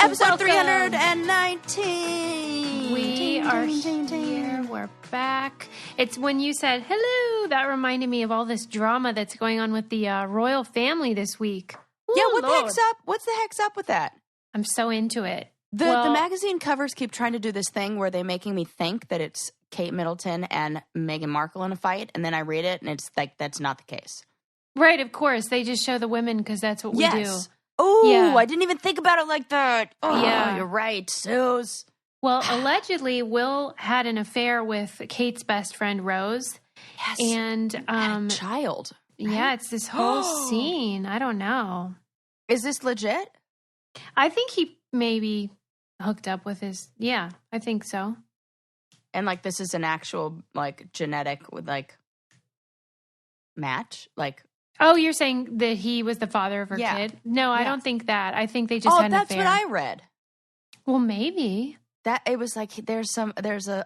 Episode Welcome. 319. We are here. We're back. It's when you said hello that reminded me of all this drama that's going on with the royal family this week. Yeah, Ooh, what the Lord. heck's up? What's the heck's up with that? I'm so into it. The magazine covers keep trying to do this thing where they're making me think that it's Kate Middleton and Meghan Markle in a fight, and then I read it, and it's like, that's not the case. Right, of course. They just show the women because that's what we do. Oh, Yeah. I didn't even think about it like that. Oh, Yeah. You're right, Suze. Well, allegedly, Will had an affair with Kate's best friend, Rose. Yes. And, Had a child. Right? yeah, it's this whole scene. I don't know. Is this legit? I think he maybe hooked up with his, yeah, I think so. And like this is an actual like genetic with like match? Like Oh, you're saying that he was the father of her Yeah. kid? No, I Yeah. don't think that. I think they just had an that's affair. what I read. Well, maybe. That it was like there's another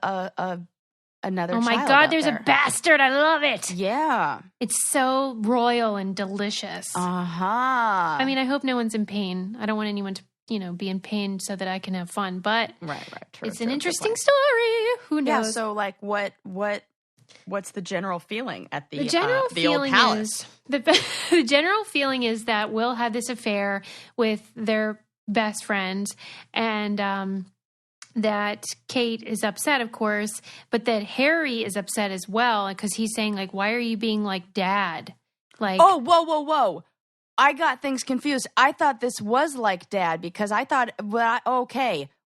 Oh my child God, out there's there. a bastard. I love it. Yeah. It's so royal and delicious. Uh-huh. I mean, I hope no one's in pain. I don't want anyone to, be in pain so that I can have fun. But right, true. it's an interesting story. Who knows? Yeah, so like what's the general feeling at the general the old feeling palace? is the general feeling is that Will had this affair with their best friend, and that Kate is upset, of course, but that Harry is upset as well because he's saying like, "Why are you being like dad?" Like, Oh, whoa. I got things confused. I thought this was like Dad because I thought,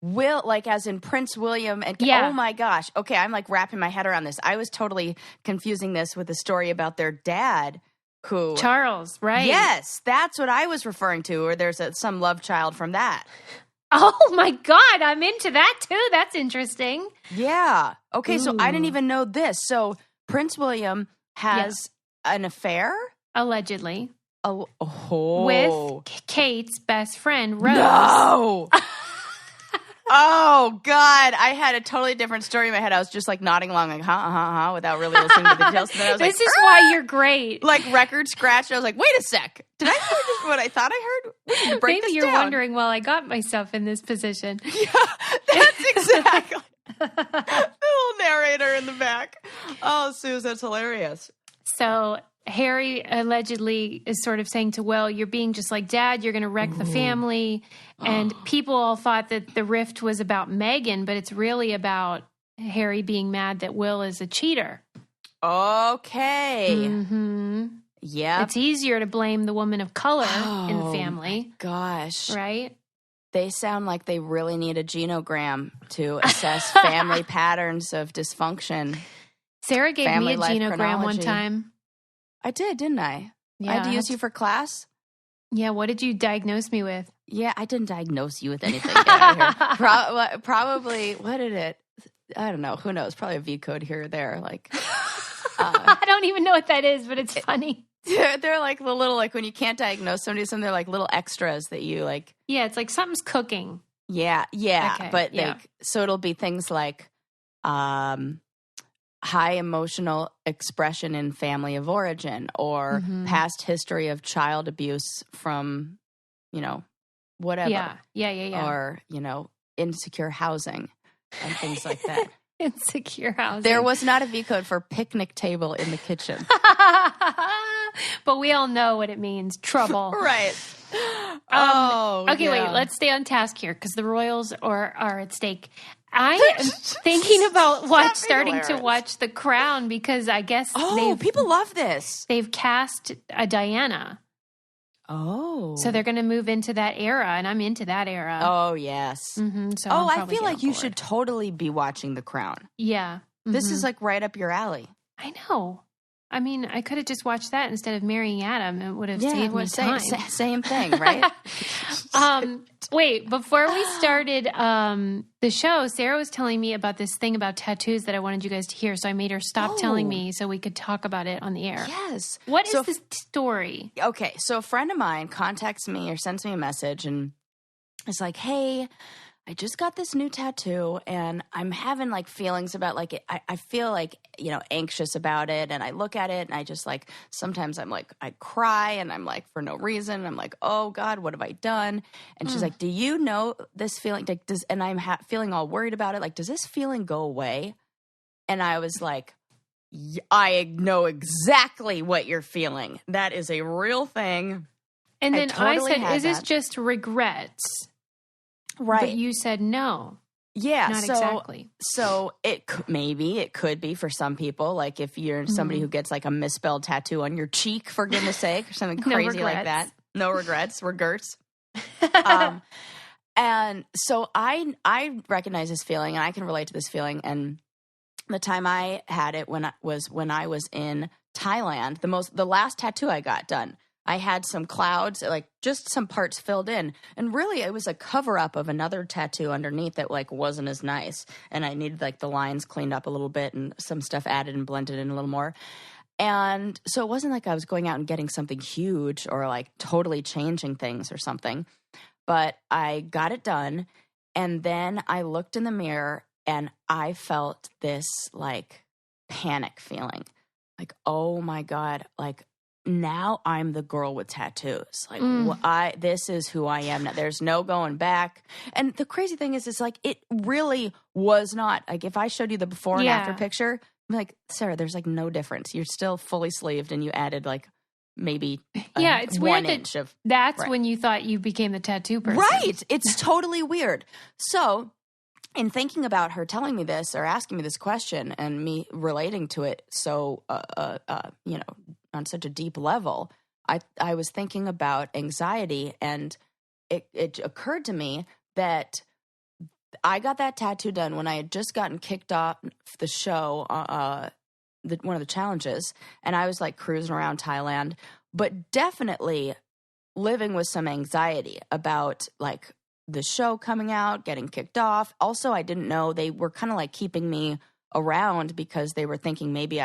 Will, like as in Prince William and Yeah. oh my gosh. Okay, I'm like wrapping my head around this. I was totally confusing this with a story about their dad who Charles, right? Yes, that's what I was referring to, or there's some love child from that. Oh my God, I'm into that too. That's interesting. Yeah. Okay, so I didn't Ooh. even know this. So Prince William has an affair? Allegedly. Oh. With Kate's best friend, Rose. No. Oh, God. I had a totally different story in my head. I was just like nodding along, like, without really listening to the details. And then I was This like, is why you're great. like record scratch. And I was like, wait a sec. Did I hear just what I thought I heard? We need to break Maybe this you're down. wondering, well, I got myself in this position. Yeah, that's exactly. The little narrator in the back. Oh, Suze, that's hilarious. So Harry allegedly is sort of saying to Will, you're being just like Dad, you're going to wreck the family. And people all thought that the rift was about Meghan, but it's really about Harry being mad that Will is a cheater. Okay. Mm-hmm. Yeah. It's easier to blame the woman of color in the family. Gosh. Right? They sound like they really need a genogram to assess family patterns of dysfunction. Sarah gave Family me a life genogram one chronology. time. I did, didn't I? Yeah, I had to use you for class. Yeah, what did you diagnose me with? Yeah, I didn't diagnose you with anything. Get out of here. Probably, what did it? I don't know. Who knows? Probably a V code here or there. Like, I don't even know what that is, but it's funny. they're like the little, like when you can't diagnose somebody, they're like little extras that you like. Yeah, it's like something's cooking. Yeah. Okay, But yeah. so it'll be things like high emotional expression in family of origin or past history of child abuse from, whatever. Yeah. Or, insecure housing and things like that. Insecure housing. There was not a V code for picnic table in the kitchen. But we all know what it means. Trouble. Right. Okay, wait. Let's stay on task here because the royals are at stake. I am thinking about starting to hilarious. watch The Crown because I guess people love this. they've cast a Diana. Oh. So they're going to move into that era, and I'm into that era. Oh, yes. Mm-hmm, so Oh, I'll I probably feel get like on you board. should totally be watching The Crown. Yeah. This is like right up your alley. I know. I mean, I could have just watched that instead of marrying Adam. It would have saved me time. Same thing, right? Wait, before we started the show, Sarah was telling me about this thing about tattoos that I wanted you guys to hear. So I made her stop telling me so we could talk about it on the air. Yes. What is this story? Okay, so a friend of mine contacts me or sends me a message and it's like, hey, I just got this new tattoo and I'm having like feelings about like it. I feel like, you know, anxious about it. And I look at it and I just like, sometimes I'm like, I cry and I'm like, for no reason. I'm like, oh God, what have I done? And she's like, do you know this feeling? Like, and I'm feeling all worried about it. Like, does this feeling go away? And I was like, I know exactly what you're feeling. That is a real thing. And then I said, is this that. just regrets? Right. But you said no. Yeah. Not exactly. So it could be for some people. Like if you're somebody who gets like a misspelled tattoo on your cheek, for goodness sake, or something crazy like that. No regrets. And so I recognize this feeling and I can relate to this feeling. And the time I had it when I was in Thailand, the last tattoo I got done, I had some clouds, like just some parts filled in. And really it was a cover up of another tattoo underneath that like wasn't as nice. And I needed like the lines cleaned up a little bit and some stuff added and blended in a little more. And so it wasn't like I was going out and getting something huge or like totally changing things or something. But I got it done. And then I looked in the mirror and I felt this like panic feeling. Like, oh my God, like, now I'm the girl with tattoos. Like this is who I am now. There's no going back. And the crazy thing is, it's like, it really was not like, if I showed you the before and after picture, I'm like, Sarah, there's like no difference. You're still fully sleeved and you added like maybe it's 1 weird inch of. That's when you thought you became the tattoo person. Right. It's totally weird. So in thinking about her telling me this or asking me this question and me relating to it so, you know, on such a deep level, I was thinking about anxiety, and it occurred to me that I got that tattoo done when I had just gotten kicked off the show, one of the challenges, and I was like cruising around Thailand, but definitely living with some anxiety about like the show coming out, getting kicked off. Also, I didn't know they were kind of like keeping me around because they were thinking maybe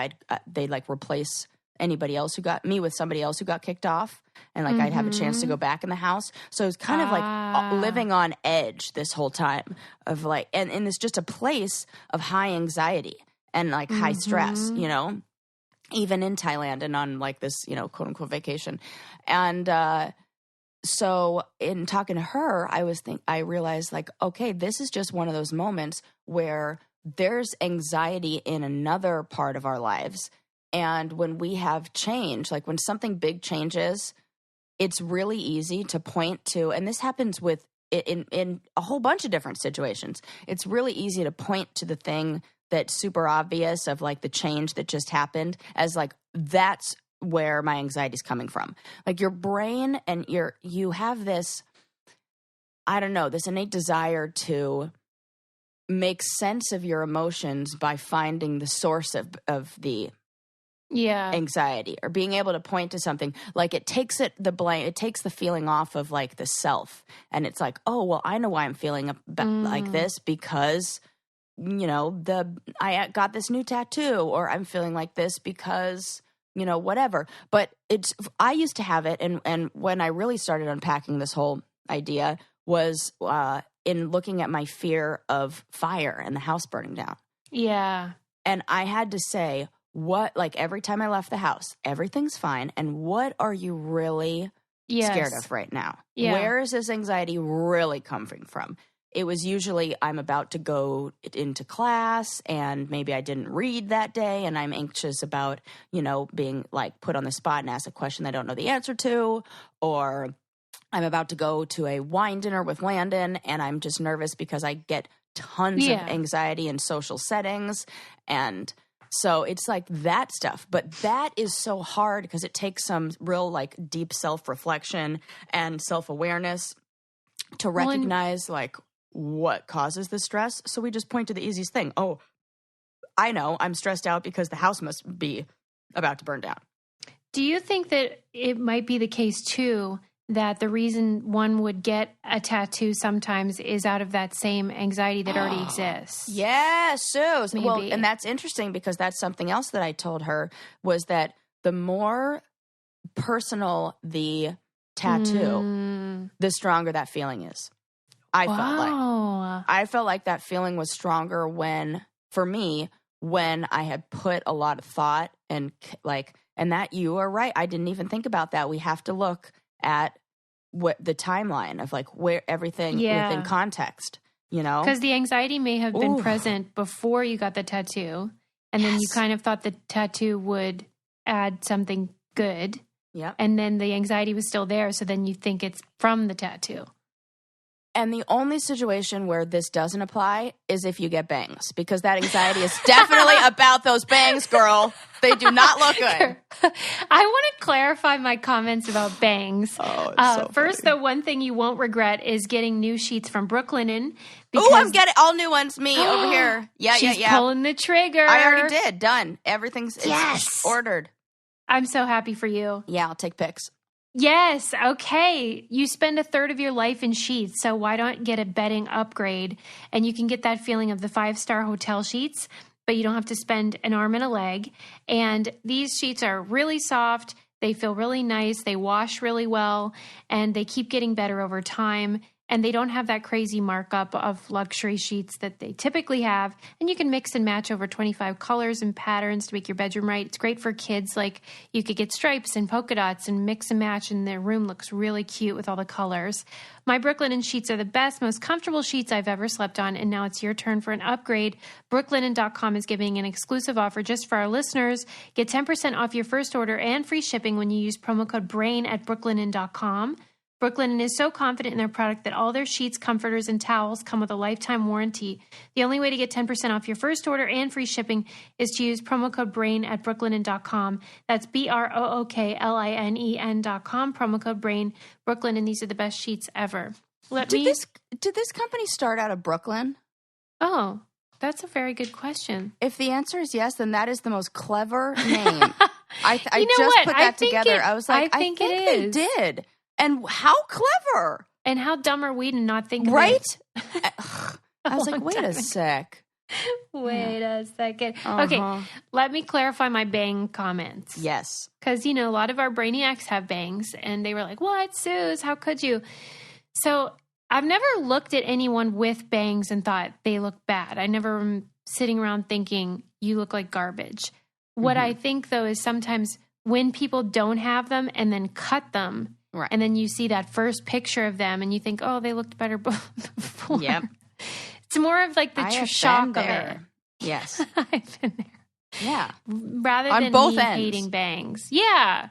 they'd like replace anybody else who got me with somebody else who got kicked off, and like I'd have a chance to go back in the house. So it was kind of like living on edge this whole time of like, and it's just a place of high anxiety and like high stress, you know, even in Thailand and on like this, you know, quote unquote vacation. And, so in talking to her, I realized like, okay, this is just one of those moments where there's anxiety in another part of our lives. And when we have change, like when something big changes, it's really easy to point to, and this happens with in a whole bunch of different situations. It's really easy to point to the thing that's super obvious of like the change that just happened as like, that's where my anxiety is coming from. Like your brain and you have this, I don't know, this innate desire to make sense of your emotions by finding the source of the anxiety, or being able to point to something. Like it takes it takes the feeling off of like the self, and it's like, oh well, I know why I'm feeling like this because, you know, I got this new tattoo, or I'm feeling like this because, you know, whatever. But I used to have it, and when I really started unpacking this whole idea was in looking at my fear of fire and the house burning down. Yeah. And I had to say, what, like every time I left the house, everything's fine. And what are you really scared of right now? Yeah. Where is this anxiety really coming from? It was usually I'm about to go into class and maybe I didn't read that day and I'm anxious about, you know, being like put on the spot and asked a question I don't know the answer to, or I'm about to go to a wine dinner with Landon and I'm just nervous because I get tons of anxiety in social settings. And so it's like that stuff. But that is so hard because it takes some real like deep self-reflection and self-awareness to recognize like what causes the stress. So we just point to the easiest thing. Oh, I know I'm stressed out because the house must be about to burn down. Do you think that it might be the case too that the reason one would get a tattoo sometimes is out of that same anxiety that already exists? Yes, so Maybe. Well, and that's interesting because that's something else that I told her was that the more personal the tattoo, the stronger that feeling is. I felt like that feeling was stronger for me, when I had put a lot of thought and that you are right. I didn't even think about that. We have to look at what the timeline of like where everything within context, you know? Because the anxiety may have been present before you got the tattoo. And then you kind of thought the tattoo would add something good. Yeah. And then the anxiety was still there. So then you think it's from the tattoo. And the only situation where this doesn't apply is if you get bangs, because that anxiety is definitely about those bangs, girl. They do not look good. I want to clarify my comments about bangs. First, the one thing you won't regret is getting new sheets from Brooklinen. Oh, I'm getting all new ones. Me over here. Yeah, She's pulling the trigger. I already did. Done. Everything's ordered. I'm so happy for you. Yeah, I'll take pics. Yes. Okay. You spend a third of your life in sheets, so why don't get a bedding upgrade? And you can get that feeling of the 5-star hotel sheets, but you don't have to spend an arm and a leg. And these sheets are really soft. They feel really nice. They wash really well, and they keep getting better over time. And they don't have that crazy markup of luxury sheets that they typically have. And you can mix and match over 25 colors and patterns to make your bedroom right. It's great for kids. Like, you could get stripes and polka dots and mix and match, and their room looks really cute with all the colors. My Brooklinen sheets are the best, most comfortable sheets I've ever slept on, and now it's your turn for an upgrade. Brooklinen.com is giving an exclusive offer just for our listeners. Get 10% off your first order and free shipping when you use promo code BRAIN at Brooklinen.com. Brooklinen is so confident in their product that all their sheets, comforters, and towels come with a lifetime warranty. The only way to get 10% off your first order and free shipping is to use promo code BRAIN at Brooklinen.com. That's BROOKLINEN.com, promo code BRAIN. Brooklinen, these are the best sheets ever. Did this company start out of Brooklyn? Oh, that's a very good question. If the answer is yes, then that is the most clever name. I just put that together. I was like, I think they did. And how clever. And how dumb are we to not think of right? it? I was like, wait a sec. Wait a second. Okay, let me clarify my bang comments. Yes. Because, a lot of our brainiacs have bangs, and they were like, what, Suze? How could you? So I've never looked at anyone with bangs and thought they look bad. I never am sitting around thinking, you look like garbage. What I think, though, is sometimes when people don't have them and then cut them, right. And then you see that first picture of them and you think, oh, they looked better before. Yep. It's more of like the shock of it. Yes. I've been there. Yeah. Rather on than both me ends. hating bangs. Yeah.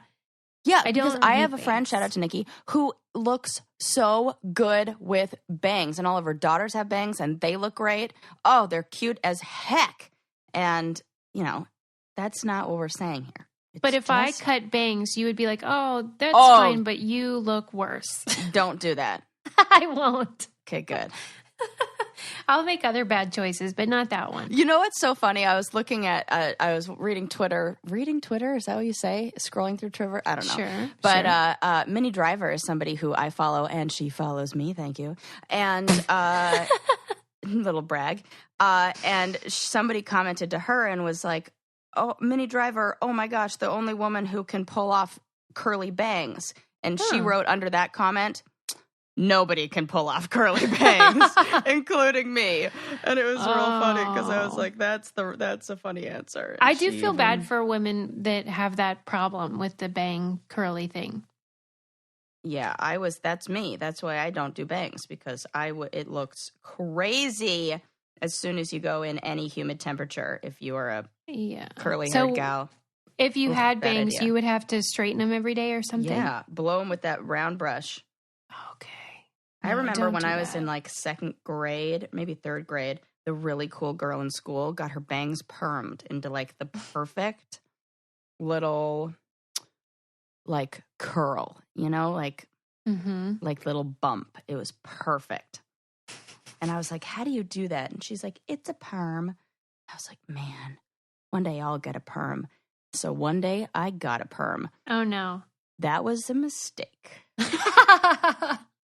Yeah, because I have a friend, shout out to Nikki, who looks so good with bangs. And all of her daughters have bangs and they look great. Oh, they're cute as heck. And, that's not what we're saying here. But if I cut bangs, you would be like, oh, that's fine, but you look worse. Don't do that. I won't. Okay, good. I'll make other bad choices, but not that one. You know what's so funny? I was looking at, I was reading Twitter. Reading Twitter? Is that what you say? Scrolling through Twitter? I don't know. Sure. But Minnie Driver is somebody who I follow, and she follows me. Thank you. And little brag. And somebody commented to her and was like, oh, Minnie Driver, oh my gosh, the only woman who can pull off curly bangs. And she wrote under that comment, nobody can pull off curly bangs, including me. And it was real funny because I was like, that's a funny answer. And I do feel bad for women that have that problem with the bang curly thing. Yeah, that's me. That's why I don't do bangs, because it looks crazy as soon as you go in any humid temperature if you are a curly-haired gal. If you had bangs, you would have to straighten them every day or something? Yeah, blow them with that round brush. Okay. I remember when I was in like second grade, maybe third grade, the really cool girl in school got her bangs permed into like the perfect little like curl, like little bump. It was perfect. And I was like, how do you do that? And she's like, it's a perm. I was like, man, one day I'll get a perm. So one day I got a perm. Oh, no. That was a mistake.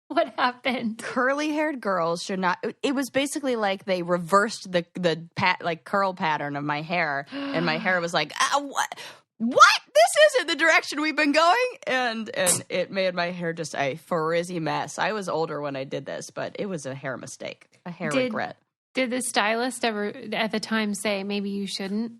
What happened? Curly-haired girls should not. It was basically like they reversed the curl pattern of my hair. And my hair was like, what? what? This isn't the direction we've been going. And it made my hair just a frizzy mess. I was older when I did this, but it was a hair mistake, a hair regret. Did the stylist ever at the time say maybe you shouldn't?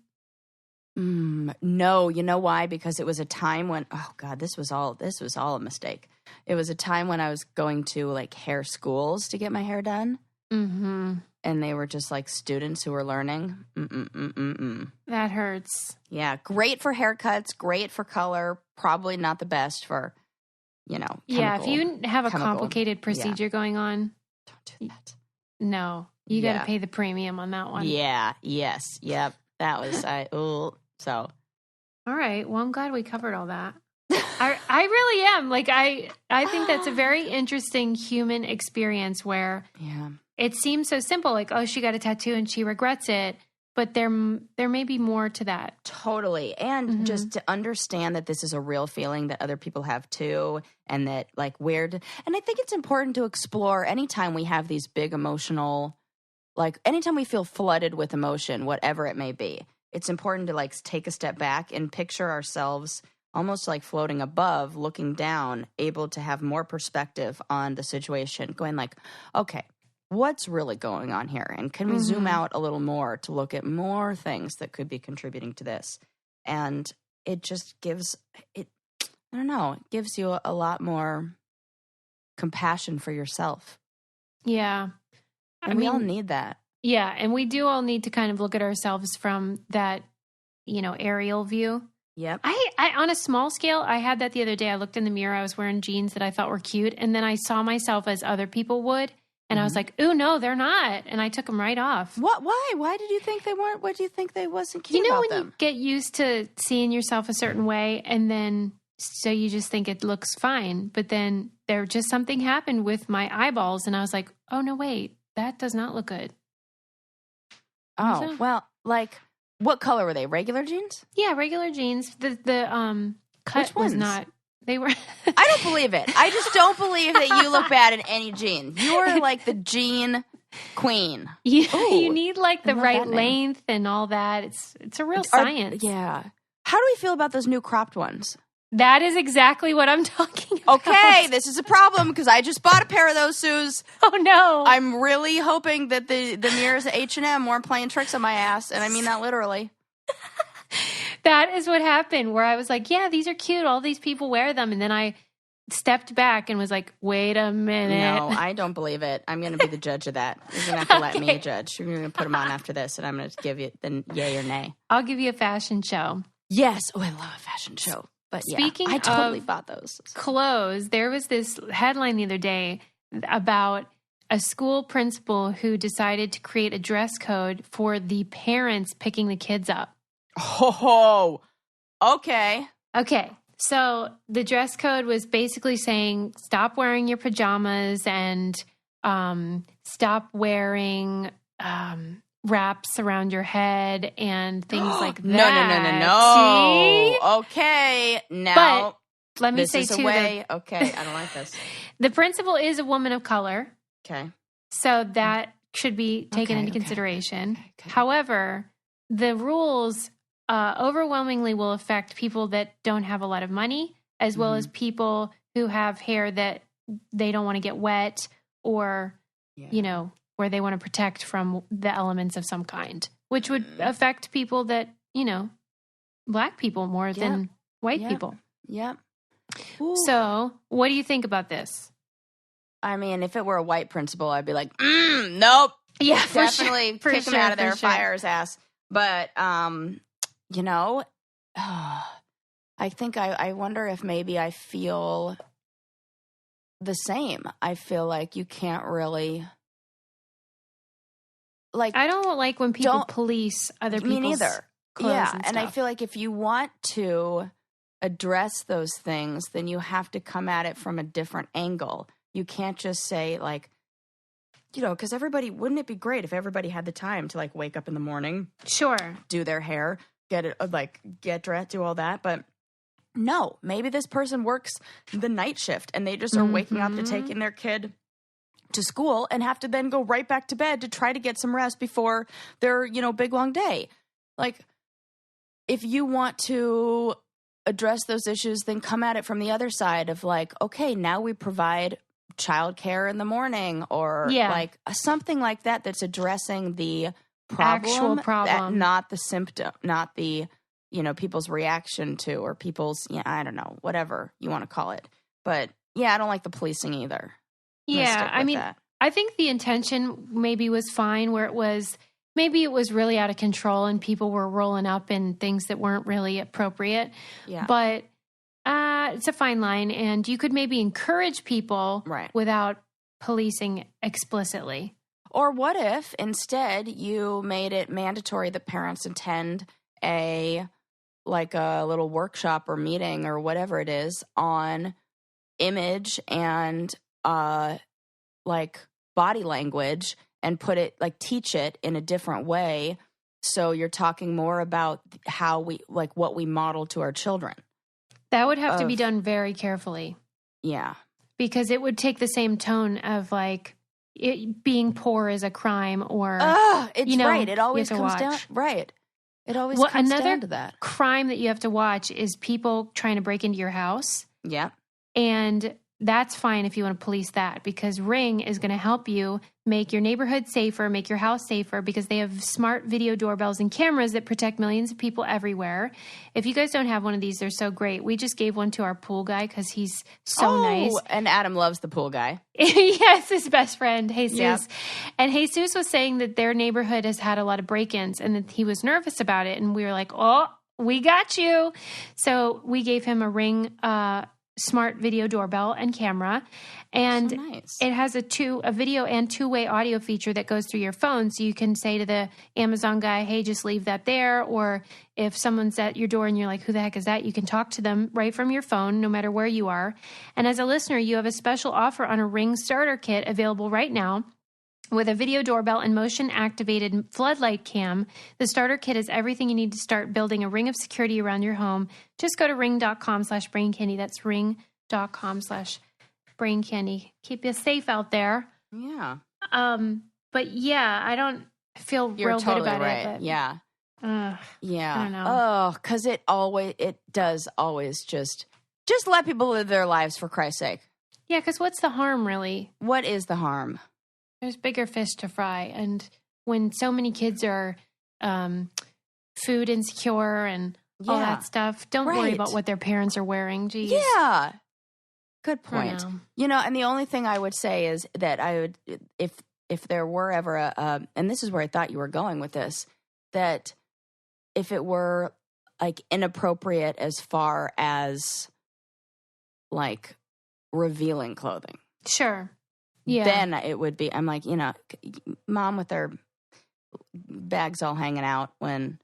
No, you know why? Because it was a time when, oh God, this was all a mistake. It was a time when I was going to like hair schools to get my hair done. Mm-hmm. And they were just like students who were learning. That hurts. Yeah. Great for haircuts, great for color. Probably not the best for, chemical, if you have a complicated procedure going on. Don't do that. No, you got to pay the premium on that one. Yeah. Yes. Yep. That was, so. All right. Well, I'm glad we covered all that. I really am. Like, I think that's a very interesting human experience where it seems so simple. Like, oh, she got a tattoo and she regrets it. But there may be more to that. Totally. And just to understand that this is a real feeling that other people have too. And that like and I think it's important to explore anytime we have these big emotional, like anytime we feel flooded with emotion, whatever it may be, it's important to like take a step back and picture ourselves almost like floating above, looking down, able to have more perspective on the situation, going like, okay, what's really going on here? And can we zoom out a little more to look at more things that could be contributing to this? And it just gives it gives you a lot more compassion for yourself. Yeah. And we all need that. Yeah. And we do all need to kind of look at ourselves from that, aerial view. Yep. I on a small scale, I had that the other day. I looked in the mirror. I was wearing jeans that I thought were cute. And then I saw myself as other people would. And I was like, ooh, no, they're not. And I took them right off. What? Why? Why did you think they weren't? What do you think they wasn't cute about when them? You get used to seeing yourself a certain way and then so you just think it looks fine. But then there just something happened with my eyeballs. And I was like, oh, no, wait, that does not look good. Oh, well, like what color were they? Regular jeans? Yeah, regular jeans. The cut was not. They were. I don't believe it. I just don't believe that you look bad in any jean. You're like the jean queen. You need like the right length and all that. It's a real science. Yeah. How do we feel about those new cropped ones? That is exactly what I'm talking about. Okay, this is a problem because I just bought a pair of those shoes. Oh no! I'm really hoping that the mirrors at H&M weren't playing tricks on my ass, and I mean that literally. That is what happened, where I was like, yeah, these are cute. All these people wear them. And then I stepped back and was like, wait a minute. No, I don't believe it. I'm going to be the judge of that. You're going to have to let me judge. You're going to put them on after this, and I'm going to give you the yay or nay. I'll give you a fashion show. Yes. Oh, I love a fashion show. But Speaking I totally of bought those. Clothes, there was this headline the other day about a school principal who decided to create a dress code for the parents picking the kids up. Oh, okay. Okay. So the dress code was basically saying stop wearing your pajamas and stop wearing wraps around your head and things like that. No. See? Okay. Now, but let me say too. Okay, I don't like this. The principal is a woman of color. Okay. So that should be taken into consideration. Okay. However, the rules overwhelmingly will affect people that don't have a lot of money, as well as people who have hair that they don't want to get wet or, where they want to protect from the elements of some kind, which would affect people that, black people more than white people. Yep. So what do you think about this? I mean, if it were a white principal, I'd be like, nope. Yeah, definitely kick him out of there, fire his ass. But, I think I wonder if maybe I feel the same. I feel like you can't really, like, I don't like when people police other people's me neither. Clothes and I feel like if you want to address those things, then you have to come at it from a different angle. You can't just say like, because wouldn't it be great if everybody had the time to like wake up in the morning, sure, do their hair, get dressed, do all that. But no, maybe this person works the night shift and they just are waking up to taking their kid to school and have to then go right back to bed to try to get some rest before their, big long day. Like, if you want to address those issues, then come at it from the other side of like, okay, now we provide childcare in the morning, or like something like that that's addressing the actual problem, not the symptom, not the, you know, people's reaction to, or people's, I don't know, whatever you want to call it. But yeah, I don't like the policing either. Yeah, I mean, I think the intention maybe was fine, where maybe it was really out of control and people were rolling up in things that weren't really appropriate. Yeah. But it's a fine line, and you could maybe encourage people without policing explicitly. Or what if instead you made it mandatory that parents attend a little workshop or meeting or whatever it is on image and like body language, and put it, like, teach it in a different way, so you're talking more about how we, like, what we model to our children. That would have to be done very carefully. Yeah. Because it would take the same tone of, like, it being poor is a crime, or it's right. It always comes down right. It always comes down to that. Another crime that you have to watch is people trying to break into your house. Yeah. And that's fine if you want to police that, because Ring is going to help you make your neighborhood safer, make your house safer, because they have smart video doorbells and cameras that protect millions of people everywhere. If you guys don't have one of these, they're so great. We just gave one to our pool guy because he's so nice. And Adam loves the pool guy. Yes, his best friend, Jesus. Yep. And Jesus was saying that their neighborhood has had a lot of break-ins and that he was nervous about it. And we were like, oh, we got you. So we gave him a Ring smart video doorbell and camera, and it has a video and two-way audio feature that goes through your phone, so you can say to the Amazon guy, hey, just leave that there, or if someone's at your door and you're like, who the heck is that, you can talk to them right from your phone no matter where you are. And as a listener, you have a special offer on a Ring starter kit available right now. With a video doorbell and motion-activated floodlight cam, the starter kit is everything you need to start building a ring of security around your home. Just go to ring.com/braincandy. That's ring.com/braincandy. Keep you safe out there. Yeah. But yeah, I don't feel real good about it. But, yeah. Yeah. I don't know. Oh, because it does always just let people live their lives, for Christ's sake. Yeah, because what's the harm, really? What is the harm? There's bigger fish to fry. And when so many kids are food insecure and all that stuff, don't worry about what their parents are wearing. Jeez. Yeah. Good point. You know, and the only thing I would say is that I would, if there were ever and this is where I thought you were going with this, that if it were like inappropriate as far as like revealing clothing. Sure. Yeah. Then it would be, I'm like, you know, mom with their bags all hanging out when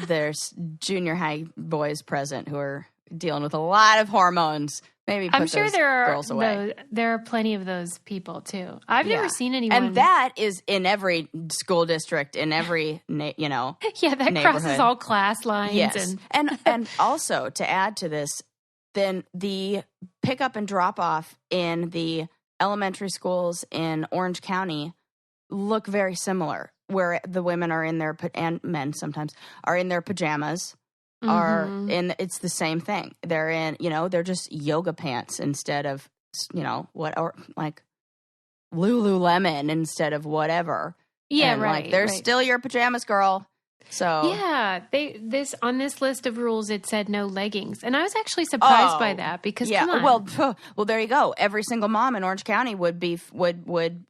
there's junior high boys present who are dealing with a lot of hormones. Maybe put those girls away. There are plenty of those people too. I've never seen anyone. And that is in every school district, in every, that neighborhood. crosses all class lines. Yes. And also to add to this, then the pickup and drop off in the elementary schools in Orange County look very similar, where the women are in their, and men sometimes, are in their pajamas, it's the same thing. They're in, they're just yoga pants instead of, or like Lululemon instead of whatever. Yeah, and right. They're still your pajamas, girl. So yeah, on this list of rules it said no leggings, and I was actually surprised by that because come on. Well, there you go. Every single mom in Orange County would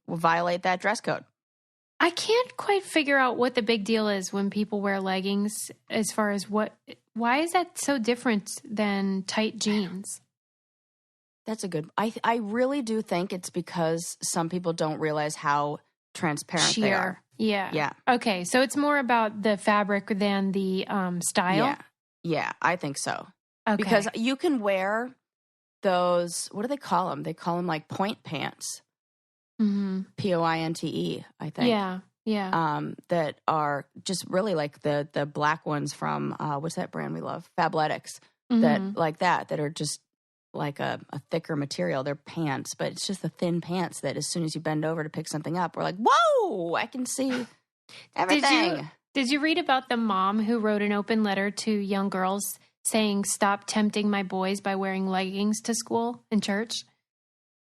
violate that dress code. I can't quite figure out what the big deal is when people wear leggings. As far as why is that so different than tight jeans? That's a good. I really do think it's because some people don't realize how transparent they are. Yeah. Okay, so it's more about the fabric than the style? Yeah, I think so. Okay. Because you can wear those, what do they call them? They call them like point pants. Mm-hmm. Pointe, I think. Yeah. That are just really like the black ones from, what's that brand we love? Fabletics. That are just like a thicker material. They're pants, but it's just the thin pants that as soon as you bend over to pick something up, we're like, whoa, I can see everything. Did you read about the mom who wrote an open letter to young girls saying, "Stop tempting my boys by wearing leggings to school and church"?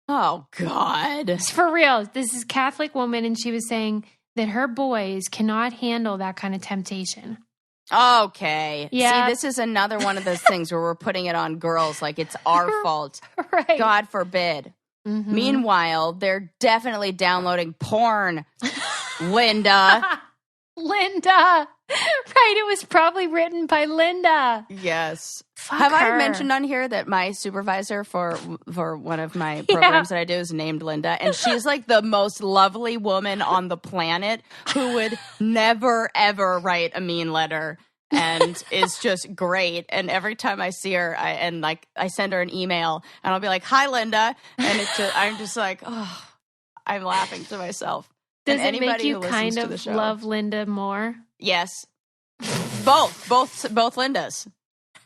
Oh, God. It's for real. This is a Catholic woman, and she was saying that her boys cannot handle that kind of temptation. Okay. Yeah. See, this is another one of those things where we're putting it on girls like it's our fault. Right. God forbid. Mm-hmm. Meanwhile, they're definitely downloading porn, Linda. Linda. Right. It was probably written by Linda. Yes. Fuck Have her. I mentioned on here that my supervisor for one of my programs that I do is named Linda, and she's like the most lovely woman on the planet who would never ever write a mean letter and is just great. And every time I see her, I send her an email and I'll be like, "Hi, Linda," and I'm just like, oh, I'm laughing to myself. Does it make you kind of love Linda more? Yes. Both Lindas.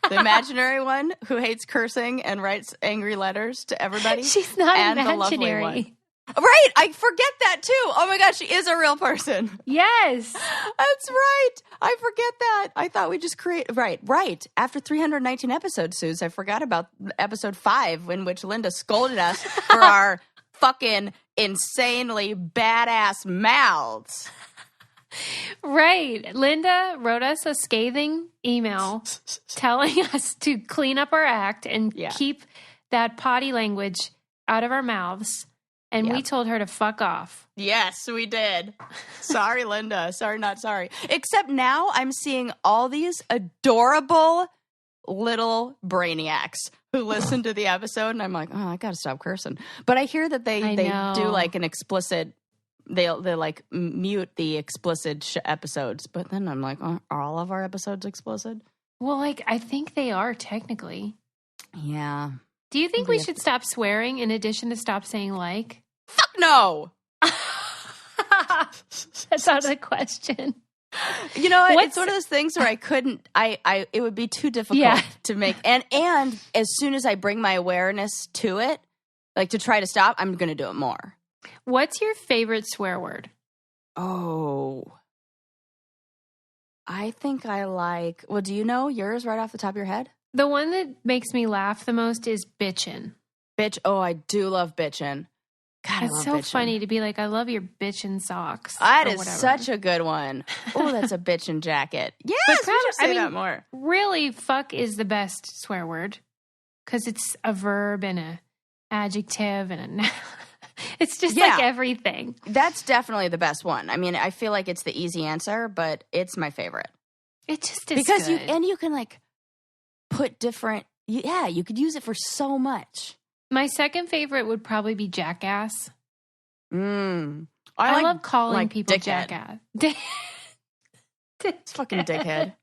The imaginary one who hates cursing and writes angry letters to everybody. She's not and imaginary. The lovely one. Right. I forget that too. Oh my gosh, she is a real person. Yes. That's right. I forget that. I thought we just Right. After 319 episodes, Suze, I forgot about episode 5 in which Linda scolded us for our fucking insanely badass mouths. Right. Linda wrote us a scathing email telling us to clean up our act and keep that potty language out of our mouths. And we told her to fuck off. Yes, we did. Sorry, Linda. Sorry, not sorry. Except now I'm seeing all these adorable little brainiacs who listen to the episode. And I'm like, oh, I got to stop cursing. But I hear that they do like an explicit... They'll like mute the explicit episodes, but then I'm like, are all of our episodes explicit? Well, like I think they are technically. Yeah. Do you think we should stop swearing in addition to stop saying like? Fuck no. That's out of the question. You know, it's one of those things where I couldn't. It would be too difficult to make. And as soon as I bring my awareness to it, like to try to stop, I'm going to do it more. What's your favorite swear word? Oh, I think I like... Well, do you know yours right off the top of your head? The one that makes me laugh the most is bitchin'. Bitch. Oh, I do love bitchin'. God, it's so bitchin'. Funny to be like, I love your bitchin' socks. That is such a good one. Oh, that's a bitchin' jacket. Yes, we should say that more. Really, fuck is the best swear word because it's a verb and an adjective and a noun. It's just like everything. That's definitely the best one. I mean, I feel like it's the easy answer, but it's my favorite. It just is because good. you can like put different. Yeah, you could use it for so much. My second favorite would probably be jackass. I love calling people dickhead. Jackass. It's fucking dickhead.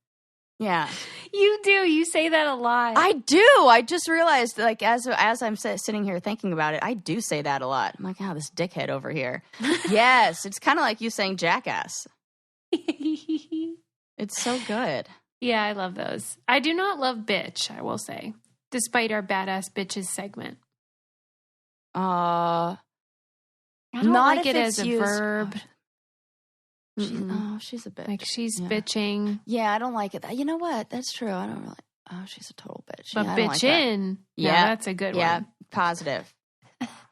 Yeah. You do. You say that a lot. I do. I just realized, like, as I'm sitting here thinking about it, I do say that a lot. I'm like, oh, this dickhead over here. Yes. It's kind of like you saying jackass. It's so good. Yeah, I love those. I do not love bitch, I will say, despite our badass bitches segment. I don't like it as a verb. She's a bitch. Like she's bitching. Yeah, I don't like it. You know what? That's true. I don't really. Oh, she's a total bitch. But bitchin'. Like that's a good one. Yeah, positive.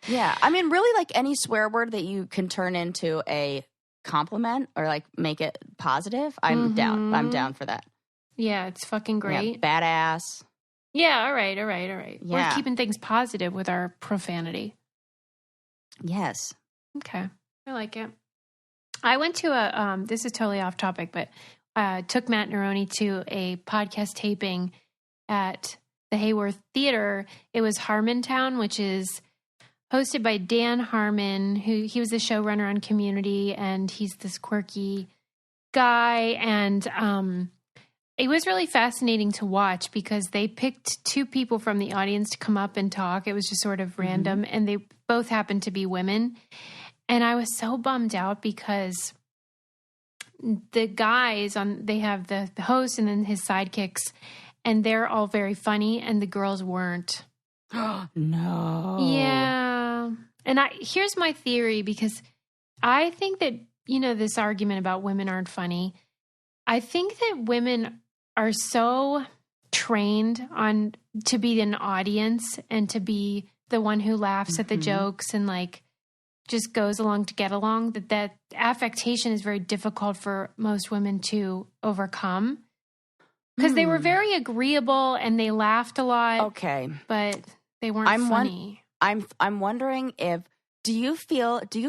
Yeah, I mean, really, like any swear word that you can turn into a compliment or like make it positive, I'm down. I'm down for that. Yeah, it's fucking great. Yeah, badass. Yeah, all right. Yeah. We're keeping things positive with our profanity. Yes. Okay, I like it. I went to this is totally off topic, but took Matt Neroni to a podcast taping at the Hayworth Theater. It was Harmontown, which is hosted by Dan Harmon, he was the showrunner on Community, and he's this quirky guy. And it was really fascinating to watch because they picked 2 people from the audience to come up and talk. It was just sort of random, and they both happened to be women. And I was so bummed out because the guys they have the host and then his sidekicks, and they're all very funny, and the girls weren't. No. Yeah. And here's my theory, because I think that, this argument about women aren't funny, I think that women are so trained on to be an audience and to be the one who laughs at the jokes and like just goes along to get along, that affectation is very difficult for most women to overcome. Because they were very agreeable and they laughed a lot. Okay. But they weren't funny. I'm wondering if, do you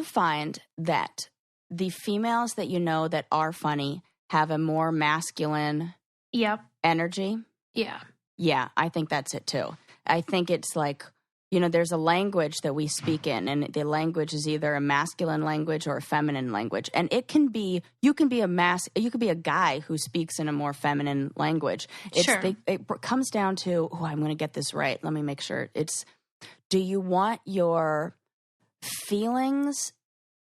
find that the females that you know that are funny have a more masculine energy? Yeah. Yeah, I think that's it too. I think it's like, you know, there's a language that we speak in, and the language is either a masculine language or a feminine language. And it can be, you could be a guy who speaks in a more feminine language. It comes down to, I'm going to get this right. Let me make sure. Do you want your feelings,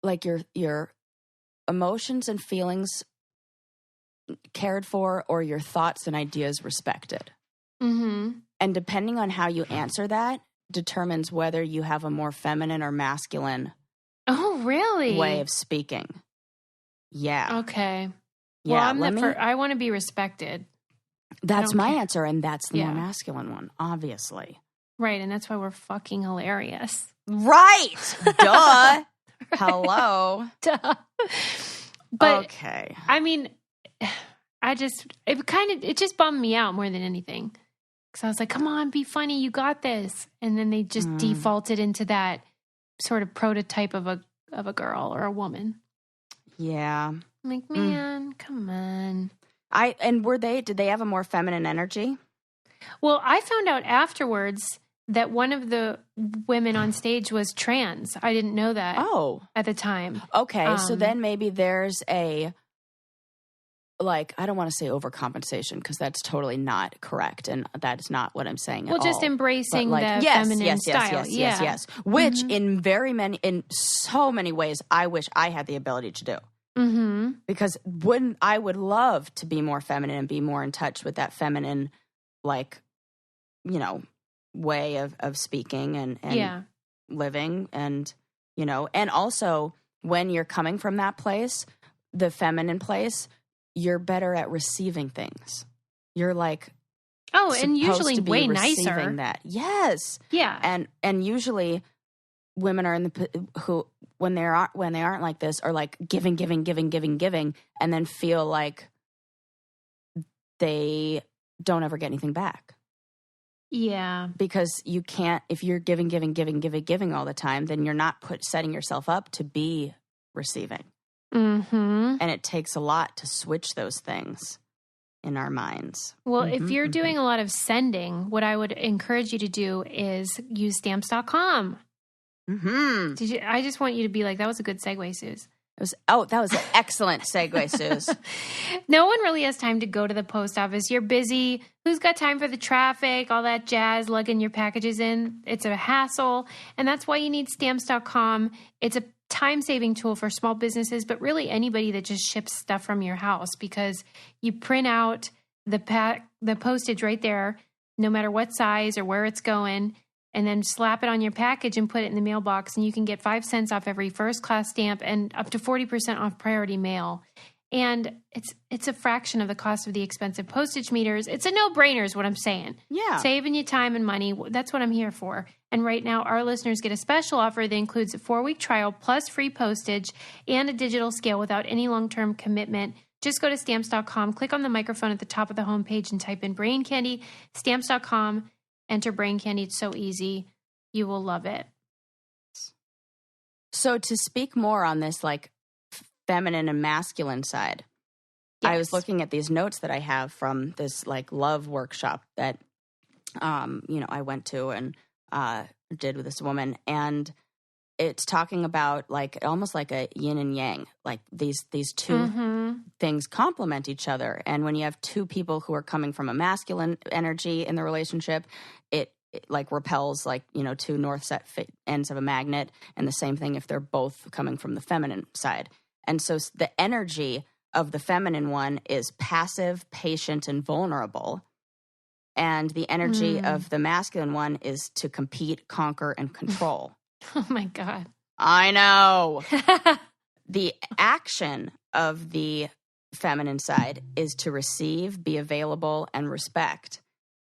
like your emotions and feelings cared for, or your thoughts and ideas respected? Mm-hmm. And depending on how you answer that, determines whether you have a more feminine or masculine way of speaking. Yeah. Okay. Yeah. Well, I want to be respected. That's my answer, and that's the more masculine one, obviously. Right, and that's why we're fucking hilarious. Right. Duh. Hello. Duh. But okay. I mean, it just bummed me out more than anything. Because I was like, come on, be funny, you got this. And then they just defaulted into that sort of prototype of a girl or a woman. Yeah. I'm like, man, come on. Did they have a more feminine energy? Well, I found out afterwards that one of the women on stage was trans. I didn't know that at the time. Okay, so then maybe there's I don't want to say overcompensation because that's totally not correct, and that is not what I'm saying at all. Well, just embracing the feminine style. Yes. Which in so many ways, I wish I had the ability to do. Mm-hmm. Because I would love to be more feminine and be more in touch with that feminine, way of speaking and living, and and also when you're coming from that place, the feminine place, you're better at receiving things. You're and usually to be way receiving nicer. That. Yes. Yeah. And usually women are who when they aren't like this are like giving, and then feel like they don't ever get anything back. Yeah. Because you can't, if you're giving all the time, then you're not setting yourself up to be receiving. Mm-hmm. And it takes a lot to switch those things in our minds. Well, if you're doing a lot of sending, what I would encourage you to do is use stamps.com. Mm-hmm. I just want you to be like, that was a good segue, Suze. That was an excellent segue, Suze. No one really has time to go to the post office. You're busy. Who's got time for the traffic, all that jazz, lugging your packages in? It's a hassle. And that's why you need stamps.com. It's a time-saving tool for small businesses, but really anybody that just ships stuff from your house, because you print out the postage right there, no matter what size or where it's going, and then slap it on your package and put it in the mailbox, and you can get 5 cents off every first-class stamp and up to 40% off priority mail. And it's a fraction of the cost of the expensive postage meters. It's a no-brainer is what I'm saying. Yeah. Saving you time and money. That's what I'm here for. And right now, our listeners get a special offer that includes a 4-week trial plus free postage and a digital scale without any long-term commitment. Just go to Stamps.com, click on the microphone at the top of the homepage and type in Brain Candy. Stamps.com, enter Brain Candy. It's so easy. You will love it. So to speak more on this, feminine and masculine side. Yes. I was looking at these notes that I have from this love workshop that I went to and did with this woman, and it's talking about almost like a yin and yang, these two things complement each other. And when you have two people who are coming from a masculine energy in the relationship, it repels two north ends of a magnet, and the same thing if they're both coming from the feminine side. And so the energy of the feminine one is passive, patient, and vulnerable. And the energy of the masculine one is to compete, conquer, and control. Oh, my God. I know. The action of the feminine side is to receive, be available, and respect.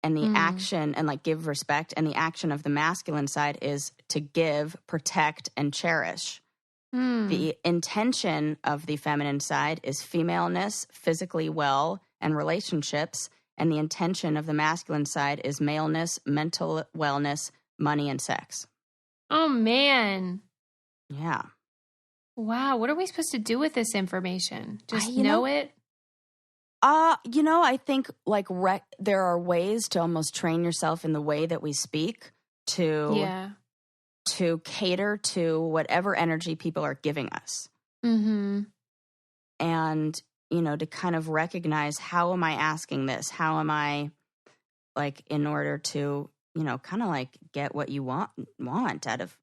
And the action, and like give respect, and the action of the masculine side is to give, protect, and cherish. The intention of the feminine side is femaleness, physically well, and relationships. And the intention of the masculine side is maleness, mental wellness, money, and sex. Oh, man. Yeah. Wow. What are we supposed to do with this information? Just know it? I think like there are ways to almost train yourself in the way that we speak to cater to whatever energy people are giving us. Mm-hmm. And, to kind of recognize, how am I asking this? How am I, like, in order to, kind of like get what you want out of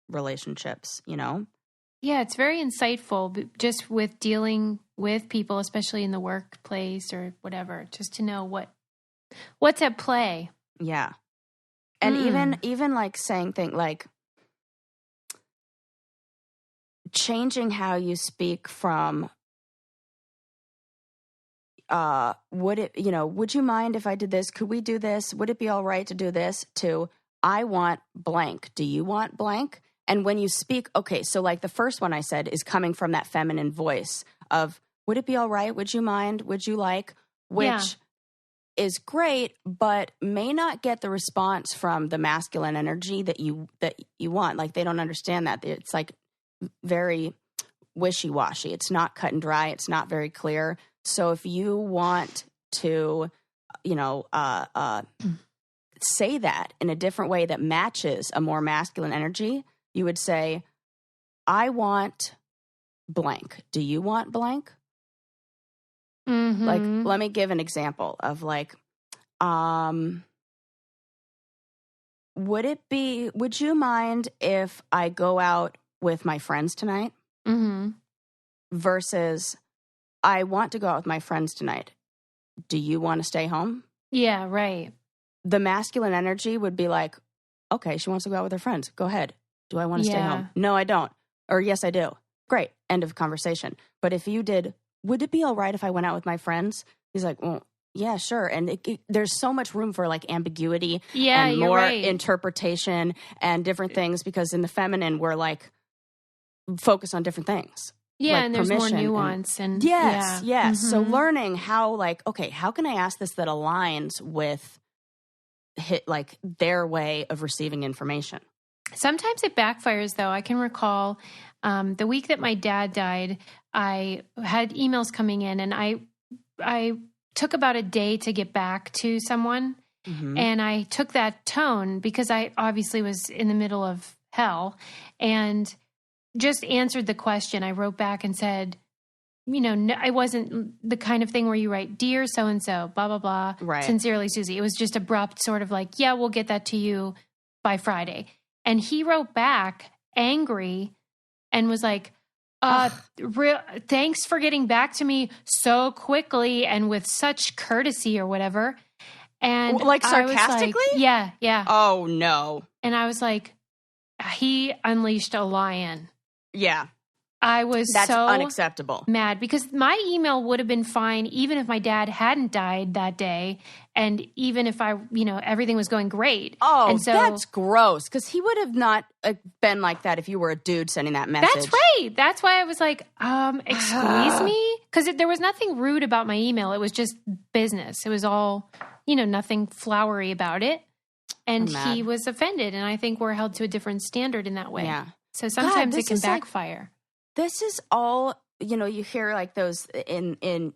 relationships, Yeah, it's very insightful just with dealing with people, especially in the workplace or whatever, just to know what's at play. Yeah. And even like saying things like changing how you speak from would you mind if I did this? Could we do this? Would it be all right to do this? To I want blank. Do you want blank? And when you speak, okay, so like the first one I said is coming from that feminine voice of, would it be all right? Would you mind? Would you like? Which is great, but may not get the response from the masculine energy that you want. Like they don't understand that. It's like very wishy-washy. It's not cut and dry. It's not very clear. So if you want to, say that in a different way that matches a more masculine energy, you would say, I want blank. Do you want blank? Mm-hmm. Like, let me give an example of like, would you mind if I go out with my friends tonight? Mm-hmm. Versus, I want to go out with my friends tonight. Do you want to stay home? Yeah, right. The masculine energy would be like, okay, she wants to go out with her friends. Go ahead. Do I want to stay home? No, I don't. Or yes, I do. Great. End of conversation. But if you did, would it be all right if I went out with my friends? He's like, well, yeah, sure. And there's so much room for like ambiguity and more interpretation and different things, because in the feminine, we're like focused on different things. Yeah, like and there's more nuance. Yes. Mm-hmm. So learning how, like, okay, how can I ask this that aligns with like their way of receiving information? Sometimes it backfires, though. I can recall the week that my dad died, I had emails coming in, and I took about a day to get back to someone. Mm-hmm. And I took that tone because I obviously was in the middle of hell, and just answered the question. I wrote back and said, no, I wasn't the kind of thing where you write, dear so-and-so, blah, blah, blah. Right. Sincerely, Susie. It was just abrupt, sort of like, yeah, we'll get that to you by Friday. And he wrote back angry and was like, thanks for getting back to me so quickly and with such courtesy or whatever. And like sarcastically? Like, yeah. Oh, no. And I was like, he unleashed a lion. Yeah. That's so unacceptable. Mad because my email would have been fine even if my dad hadn't died that day, and even if I, everything was going great. Oh, and so, that's gross, because he would have not been like that if you were a dude sending that message. That's right. That's why I was like, excuse me? Because there was nothing rude about my email. It was just business. It was all, nothing flowery about it. And he was offended, and I think we're held to a different standard in that way. Yeah. So sometimes it can backfire. This is all, you hear like those in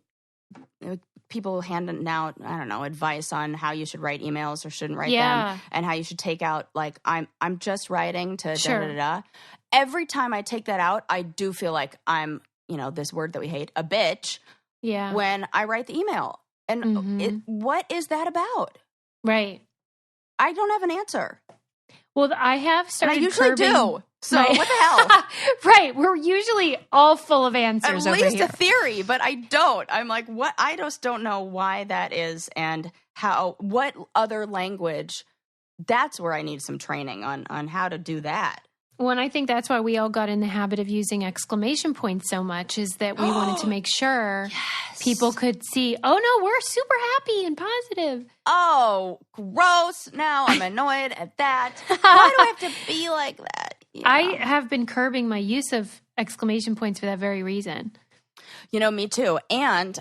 people handing out, I don't know, advice on how you should write emails or shouldn't write them, and how you should take out, like, I'm just writing to da-da-da-da. Every time I take that out, I do feel like I'm, this word that we hate, a bitch, when I write the email. And what is that about? Right. I don't have an answer. Well, I have started and I usually do. So what the hell? Right. We're usually all full of answers over here. At least a theory, but I don't. I'm like, what? I just don't know why that is, and what other language. That's where I need some training on how to do that. Well, and I think that's why we all got in the habit of using exclamation points so much, is that we wanted to make sure people could see, oh no, we're super happy and positive. Oh, gross. Now I'm annoyed at that. Why do I have to be like that? I have been curbing my use of exclamation points for that very reason. Me too. And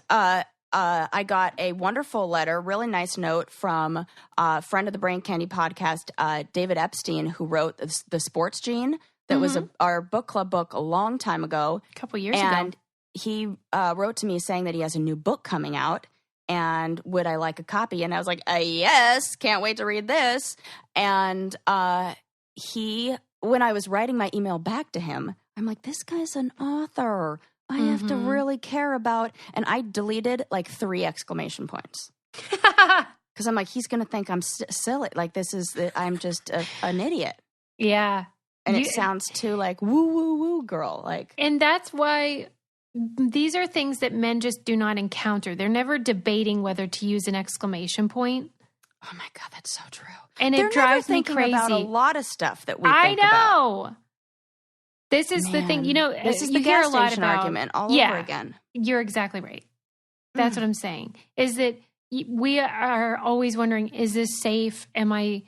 I got a wonderful letter, really nice note from a friend of the Brain Candy podcast, David Epstein, who wrote The Sports Gene. That was our book club book a long time ago. A couple years ago. And he wrote to me saying that he has a new book coming out. And would I like a copy? And I was like, yes, can't wait to read this. And when I was writing my email back to him, I'm like, this guy's an author. I have to really care about, and I deleted like 3 exclamation points because I'm like, he's going to think I'm silly. Like I'm just an idiot. Yeah. And it sounds too like woo, woo, woo girl. Like, and that's why these are things that men just do not encounter. They're never debating whether to use an exclamation point. Oh my God, that's so true. And it drives me crazy. About a lot of stuff that we think know. About. This is the thing, this is you the hear gas a lot station about argument all over again. You're exactly right. That's what I'm saying. Is that we are always wondering, is this safe? Am I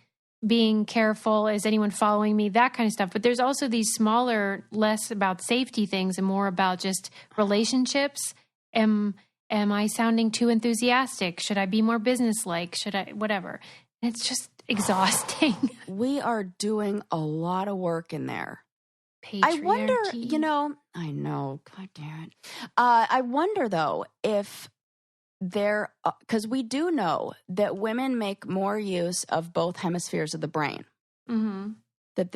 being careful? Is anyone following me? That kind of stuff. But there's also these smaller, less about safety things and more about just relationships. Am I sounding too enthusiastic? Should I be more businesslike? Should I, whatever. It's just exhausting. We are doing a lot of work in there. Patriarchy. I wonder, I know, God damn it. I wonder, though, if because we do know that women make more use of both hemispheres of the brain. Mm-hmm. That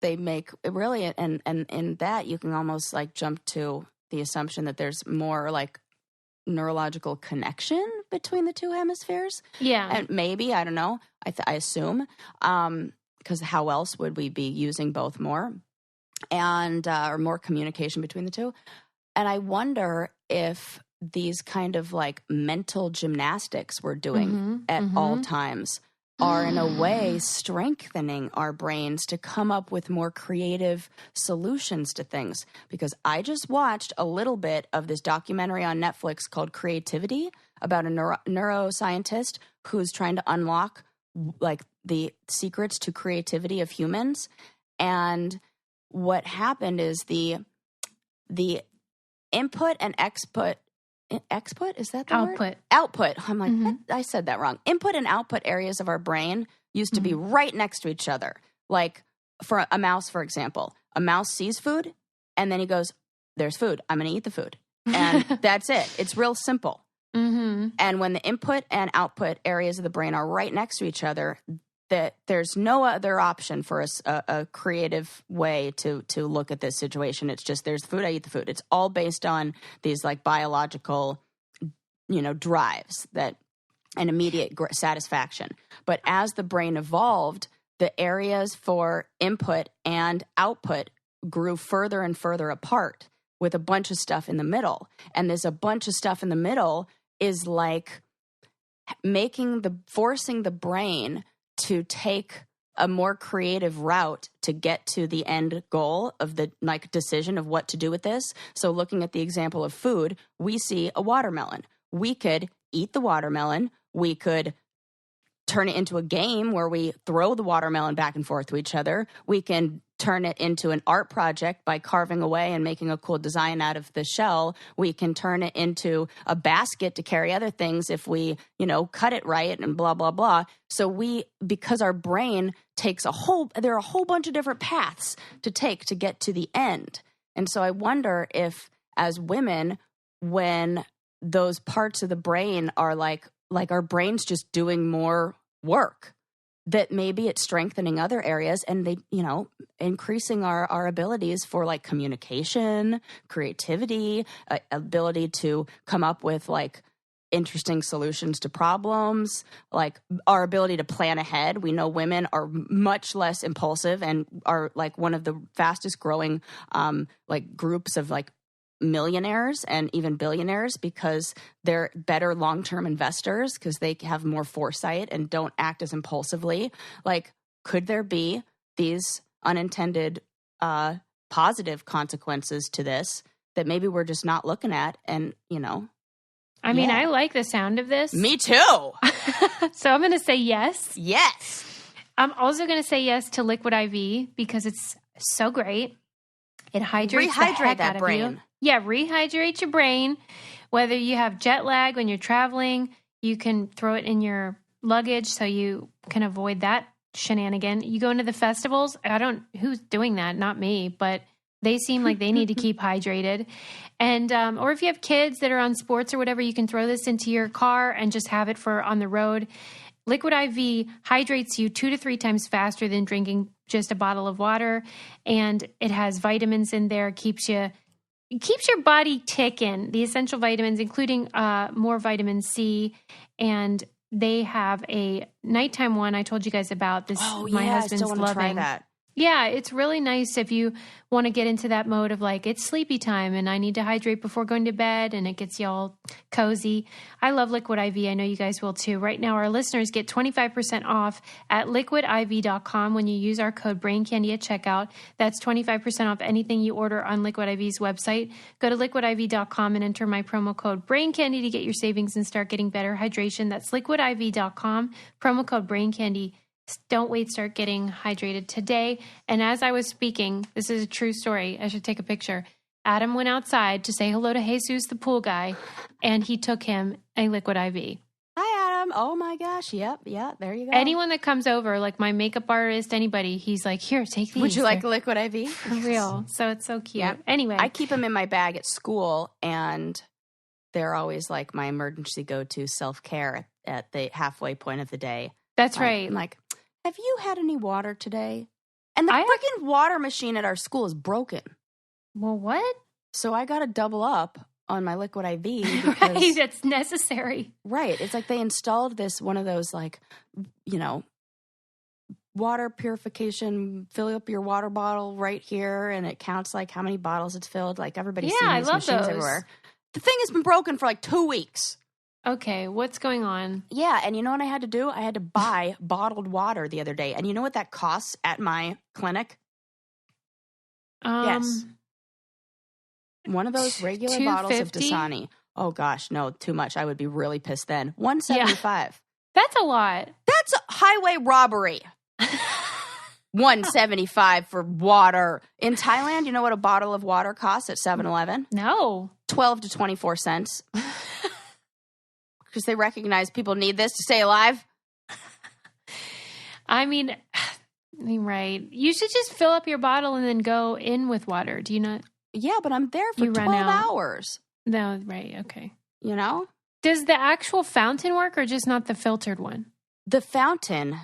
they make, really, and in that you can almost like jump to the assumption that there's more like neurological connection between the 2 hemispheres. Yeah. And maybe, I don't know, I assume, because how else would we be using both more, and or more communication between the 2? And I wonder if these kind of like mental gymnastics we're doing at all times are in a way strengthening our brains to come up with more creative solutions to things. Because I just watched a little bit of this documentary on Netflix called Creativity about a neuroscientist who's trying to unlock like the secrets to creativity of humans. And what happened is the input and exput, is that the output word? Output. I'm like, I said that wrong. Input and output areas of our brain used to be right next to each other. Like for a mouse, for example, a mouse sees food and then he goes, there's food. I'm going to eat the food. And that's it. It's real simple. And when the input and output areas of the brain are right next to each other, that there's no other option for a creative way to look at this situation. It's just, there's food, I eat the food. It's all based on these like biological, drives that an immediate satisfaction. But as the brain evolved, the areas for input and output grew further and further apart with a bunch of stuff in the middle. And there's a bunch of stuff in the middle is like forcing the brain to take a more creative route to get to the end goal of the like decision of what to do with this. So looking at the example of food, we see a watermelon. We could eat the watermelon. We could turn it into a game where we throw the watermelon back and forth to each other. We can turn it into an art project by carving away and making a cool design out of the shell. We can turn it into a basket to carry other things if we, cut it right and blah, blah, blah. So because our brain takes there are a whole bunch of different paths to take to get to the end. And so I wonder if as women, when those parts of the brain are like our brain's just doing more work, that maybe it's strengthening other areas and they, increasing our abilities for like communication, creativity, ability to come up with like interesting solutions to problems, like our ability to plan ahead. We know women are much less impulsive and are like one of the fastest growing like groups of like millionaires and even billionaires because they're better long-term investors because they have more foresight and don't act as impulsively. Like, could there be these unintended positive consequences to this that maybe we're just not looking at. And, I mean, I like the sound of this. Me too. So I'm going to say yes. Yes. I'm also going to say yes to Liquid IV because it's so great. It hydrates the heck out of you. Yeah, rehydrate your brain. Whether you have jet lag when you're traveling, you can throw it in your luggage so you can avoid that shenanigan. You go into the festivals. Who's doing that? Not me, but they seem like they need to keep hydrated. And, or if you have kids that are on sports or whatever, you can throw this into your car and just have it for on the road. Liquid IV hydrates you 2 to 3 times faster than drinking just a bottle of water. And it has vitamins in there, keeps your body ticking, the essential vitamins, including more vitamin C. And they have a nighttime one I told you guys about. This my husband's I still want to try that. Yeah, it's really nice if you want to get into that mode of like, it's sleepy time and I need to hydrate before going to bed, and it gets you all cozy. I love Liquid IV. I know you guys will too. Right now, our listeners get 25% off at liquidiv.com when you use our code BRAINCANDY at checkout. That's 25% off anything you order on Liquid IV's website. Go to liquidiv.com and enter my promo code BRAINCANDY to get your savings and start getting better hydration. That's liquidiv.com, promo code BRAINCANDY. Don't wait, start getting hydrated today. And as I was speaking, this is a true story. I should take a picture. Adam went outside to say hello to Jesus, the pool guy, and he took him a Liquid IV. Hi, Adam. Oh my gosh. Yep. Yeah. There you go. Anyone that comes over, like my makeup artist, anybody, he's like, here, take these. Would you like a Liquid IV? For real. So it's so cute. Yep. Anyway. I keep them in my bag at school, and they're always like my emergency go-to self-care at the halfway point of the day. That's right. I'm like, have you had any water today? And the freaking water machine at our school is broken. Well, what? So I got to double up on my Liquid IV. Because, right, that's necessary. Right. It's like they installed one of those like, water purification, fill up your water bottle right here, and it counts like how many bottles it's filled. Like everybody's seeing these machines everywhere. The thing has been broken for like 2 weeks. Okay, what's going on? Yeah, and you know what I had to do? I had to buy bottled water the other day. And you know what that costs at my clinic? Yes. One of those regular bottles of Dasani. Oh gosh, no, too much. I would be really pissed then. $175. Yeah. That's a lot. That's a highway robbery. $175 for water. In Thailand, you know what a bottle of water costs at 7-Eleven? No. 12 to 24 cents. Because they recognize people need this to stay alive. I mean, right. You should just fill up your bottle and then go in with water. Do you not? Yeah, but I'm there for 12 hours. No, right. Okay. You know? Does the actual fountain work or just not the filtered one? The fountain,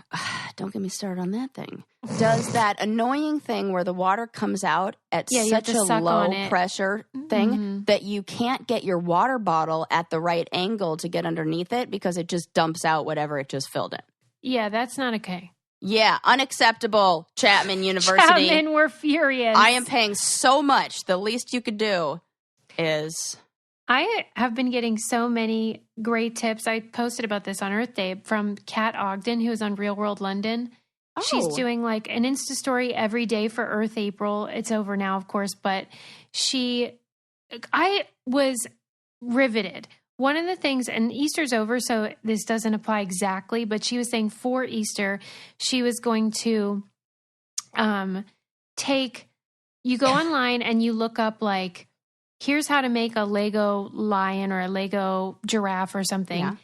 don't get me started on that thing, does that annoying thing where the water comes out at such a low pressure thing that you can't get your water bottle at the right angle to get underneath it because it just dumps out whatever it just filled in. Yeah, that's not okay. Yeah, unacceptable, Chapman University. Chapman, we're furious. I am paying so much. The least you could do is... I have been getting so many great tips. I posted about this on Earth Day from Kat Ogden, who is on Real World London. Oh. She's doing like an Insta story every day for Earth April. It's over now, of course, but I was riveted. One of the things, and Easter's over, so this doesn't apply exactly, but she was saying for Easter, she was going to you go online and you look up like, here's how to make a Lego lion or a Lego giraffe or something. Yeah.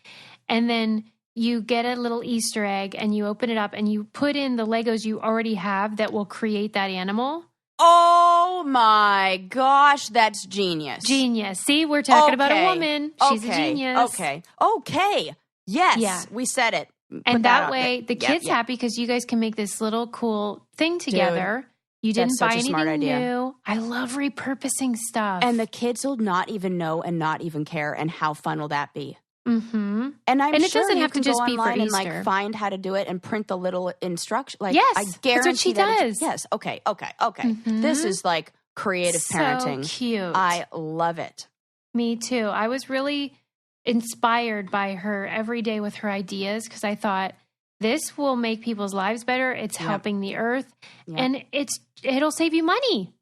And then you get a little Easter egg and you open it up and you put in the Legos you already have that will create that animal. Oh my gosh, that's genius. Genius. See, we're talking about a woman. She's a genius. Okay. Yes. Yeah. We said it. And that way the kid's happy because you guys can make this little cool thing together. Dude. You didn't buy anything new. I love repurposing stuff. And the kids will not even know and not even care. And how fun will that be? Mm-hmm. And I'm it sure doesn't you have can to just go be for online Easter. And like find how to do it and print the little instruction. Like, yes, I guarantee that's what she does. Yes. Okay. Mm-hmm. This is like creative parenting. So cute. I love it. Me too. I was really inspired by her every day with her ideas because I thought this will make people's lives better. It's helping the earth, and it'll save you money.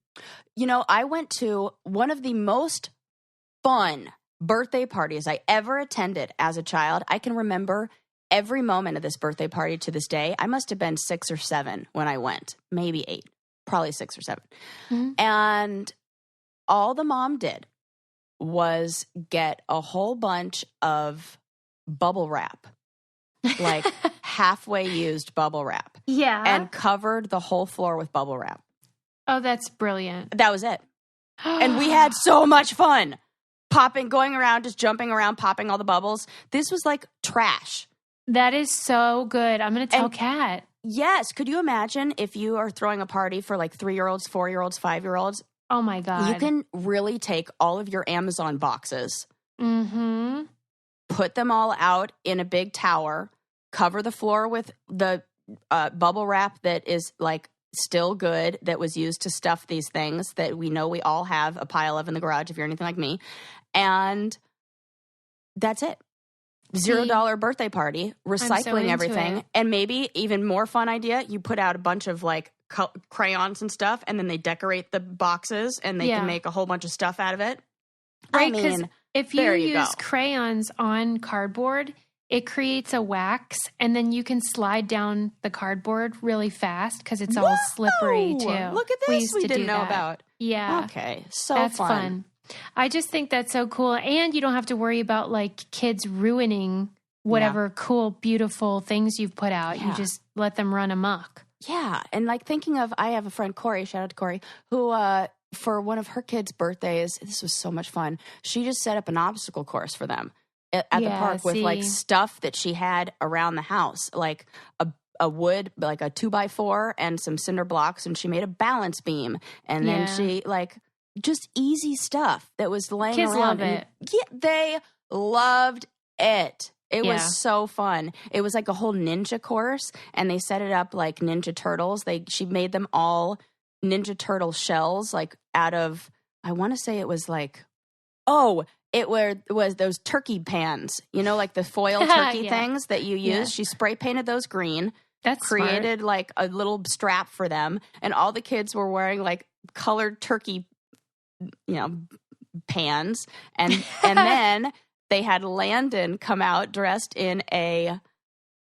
I went to one of the most fun birthday parties I ever attended as a child. I can remember every moment of this birthday party to this day. I must have been 6 or 7 when I went, maybe 8, probably 6 or 7. Mm-hmm. And all the mom did was get a whole bunch of bubble wrap, like halfway used bubble wrap. Yeah. And covered the whole floor with bubble wrap. Oh, that's brilliant. That was it. And we had so much fun going around, just jumping around, popping all the bubbles. This was like trash. That is so good. I'm going to tell Kat. Yes. Could you imagine if you are throwing a party for like 3-year-olds, 4-year-olds, 5-year-olds? Oh my God. You can really take all of your Amazon boxes, put them all out in a big tower, cover the floor with the bubble wrap that is like still good, that was used to stuff these things that we know we all have a pile of in the garage if you're anything like me. And that's it. $0 birthday party, recycling everything. And maybe even more fun idea, you put out a bunch of like crayons and stuff, and then they decorate the boxes and they can make a whole bunch of stuff out of it. Right, because if you use crayons on cardboard, it creates a wax, and then you can slide down the cardboard really fast because it's all slippery too. Look at this. We didn't know about. Yeah. Okay. So that's fun. I just think that's so cool. And you don't have to worry about like kids ruining whatever cool, beautiful things you've put out. You just let them run amok. Yeah. And like thinking of, I have a friend, Corey, shout out to Corey, who, for one of her kids' birthdays, this was so much fun. She just set up an obstacle course for them at the park with like stuff that she had around the house, like a wood, like a 2x4 and some cinder blocks. And she made a balance beam. And then she like just easy stuff that was laying kids around. Love it. They loved it. It was so fun. It was like a whole ninja course, and they set it up like Ninja Turtles. She made them all Ninja Turtle shells, like out of, I want to say it was like, it was those turkey pans, like the foil turkey things that you use. Yeah. She spray painted those green. That's created smart. Like a little strap for them, and all the kids were wearing like colored turkey, pans, and then they had Landon come out dressed in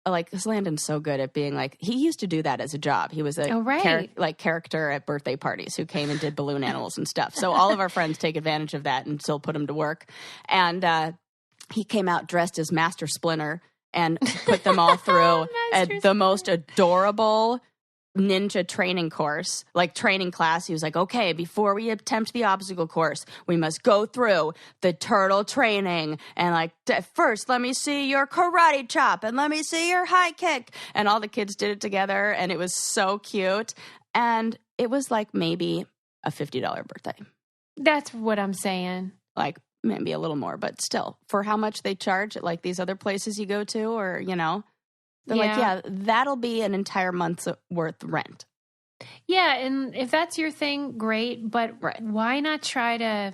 because Landon's so good at being like, he used to do that as a job. He was a character at birthday parties who came and did balloon animals and stuff. So all of our friends take advantage of that and still put him to work. And he came out dressed as Master Splinter and put them all through the most adorable ninja training course, like training class. He was like, okay, before we attempt the obstacle course, we must go through the turtle training. And like, first, let me see your karate chop and let me see your high kick. And all the kids did it together. And it was so cute. And it was like maybe a $50 birthday. That's what I'm saying. Like maybe a little more, but still for how much they charge at like these other places you go to, or, they're like, that'll be an entire month's worth rent. Yeah, and if that's your thing, great. But why not try to,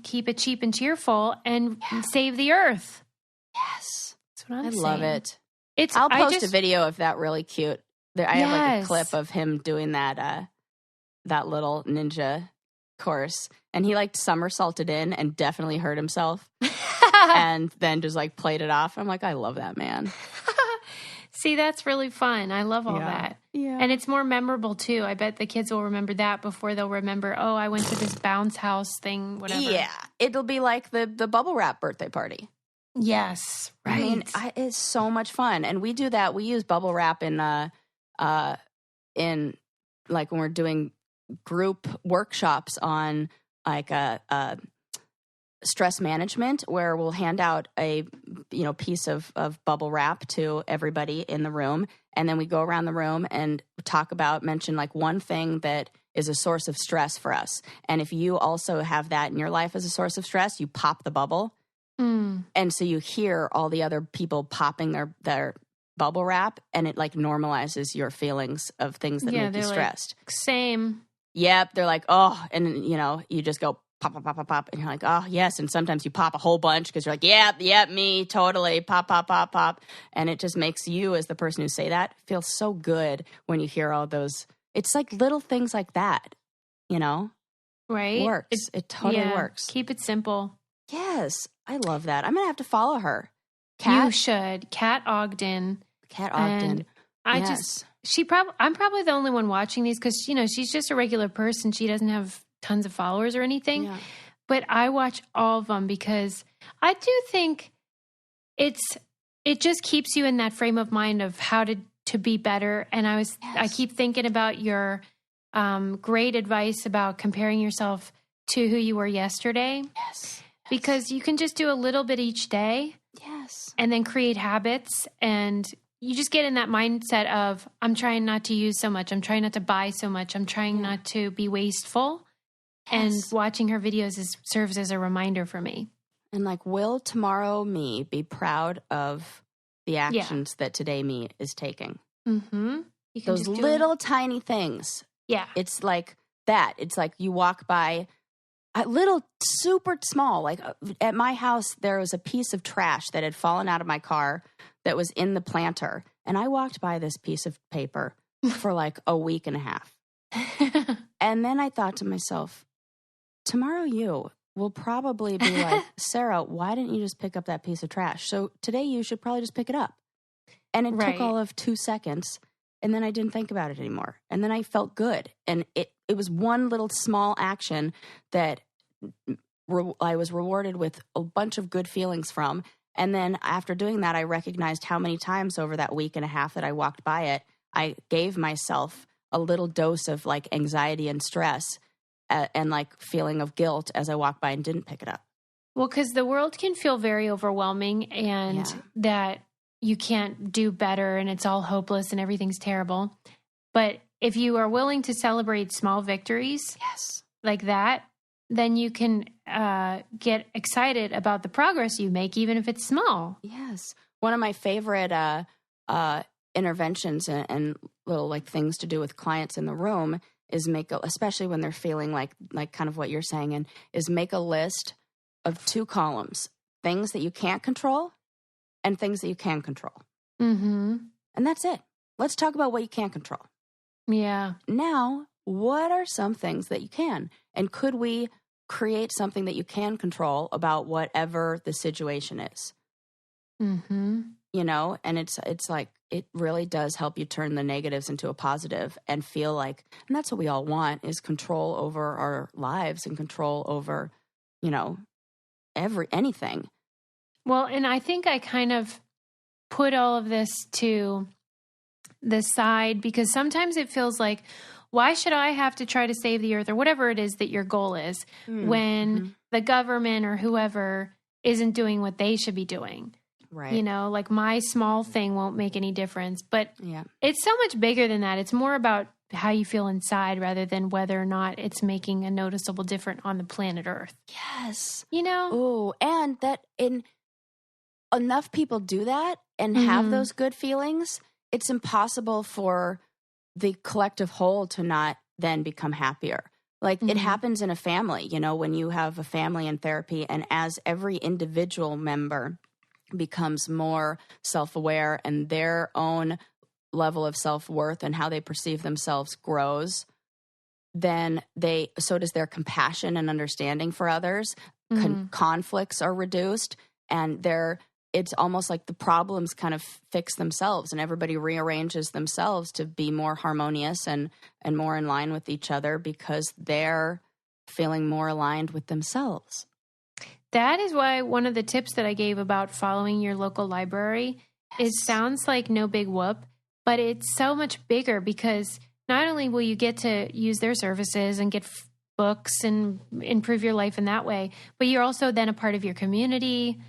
keep it cheap and cheerful and save the earth? Yes. That's what I'm saying. I love it. I'll post a video of that really cute. I have like a clip of him doing that little ninja course. And he like somersaulted in and definitely hurt himself. And then just like played it off. I'm like, I love that man. See, that's really fun. I love all that. Yeah. And it's more memorable, too. I bet the kids will remember that before they'll remember, I went to this bounce house thing, whatever. Yeah. It'll be like the bubble wrap birthday party. Yes. Right. I mean, it's so much fun. And we do that. We use bubble wrap in like when we're doing group workshops on like stress management, where we'll hand out a piece of bubble wrap to everybody in the room, and then we go around the room and mention like one thing that is a source of stress for us. And if you also have that in your life as a source of stress, you pop the bubble. And so you hear all the other people popping their bubble wrap, and it like normalizes your feelings of things that make you stressed. Like, same. yep. They're like, oh, and you just go pop, pop, pop, pop, pop. And you're like, oh, yes. And sometimes you pop a whole bunch because you're like, yep, me, totally. Pop, pop, pop, pop. And it just makes you, as the person who say that, feel so good when you hear all those. It's like little things like that, Right? Works. It totally works. Keep it simple. Yes. I love that. I'm going to have to follow her. You should. Kat Ogden. Kat Ogden. And I'm probably the only one watching these because, she's just a regular person. She doesn't have tons of followers or anything. Yeah. But I watch all of them because I do think it just keeps you in that frame of mind of how to be better. And I keep thinking about your great advice about comparing yourself to who you were yesterday. Yes. Because you can just do a little bit each day. Yes. And then create habits, and you just get in that mindset of, I'm trying not to use so much. I'm trying not to buy so much. I'm trying not to be wasteful. Yes. And watching her videos serves as a reminder for me. And will tomorrow me be proud of the actions that today me is taking? Mm-hmm. Those little tiny things. Yeah. It's like that. It's like you walk by a little super small, at my house, there was a piece of trash that had fallen out of my car that was in the planter. And I walked by this piece of paper for a week and a half. And then I thought to myself, tomorrow you will probably be like, Sarah, why didn't you just pick up that piece of trash? So today you should probably just pick it up. And it took all of 2 seconds. And then I didn't think about it anymore. And then I felt good. And it was one little small action that I was rewarded with a bunch of good feelings from. And then after doing that, I recognized how many times over that week and a half that I walked by it, I gave myself a little dose of anxiety and stress and feeling of guilt as I walked by and didn't pick it up. Well, because the world can feel very overwhelming and that you can't do better and it's all hopeless and everything's terrible. But if you are willing to celebrate small victories like that, then you can get excited about the progress you make, even if it's small. Yes. One of my favorite interventions and little things to do with clients in the room is especially when they're feeling like kind of what you're saying, and is make a list of 2 columns, things that you can't control and things that you can control. Mm-hmm. And that's it. Let's talk about what you can't control. Yeah. Now, what are some things that you can? And could we create something that you can control about whatever the situation is? Mm-hmm. And it's it really does help you turn the negatives into a positive and feel and that's what we all want, is control over our lives and control over, anything. Well, and I think I kind of put all of this to the side because sometimes it feels like, why should I have to try to save the earth or whatever it is that your goal is when the government or whoever isn't doing what they should be doing? Right. My small thing won't make any difference, but it's so much bigger than that. It's more about how you feel inside rather than whether or not it's making a noticeable difference on the planet Earth. Yes. Oh, and that enough people do that and have those good feelings, it's impossible for the collective whole to not then become happier. It happens in a family, when you have a family in therapy, and as every individual member becomes more self-aware and their own level of self-worth and how they perceive themselves grows, then so does their compassion and understanding for others. Conflicts are reduced, and it's almost like the problems kind of fix themselves, and everybody rearranges themselves to be more harmonious and more in line with each other because they're feeling more aligned with themselves. That is why one of the tips that I gave about following your local library, it sounds like no big whoop, but it's so much bigger because not only will you get to use their services and get books and improve your life in that way, but you're also then a part of your community.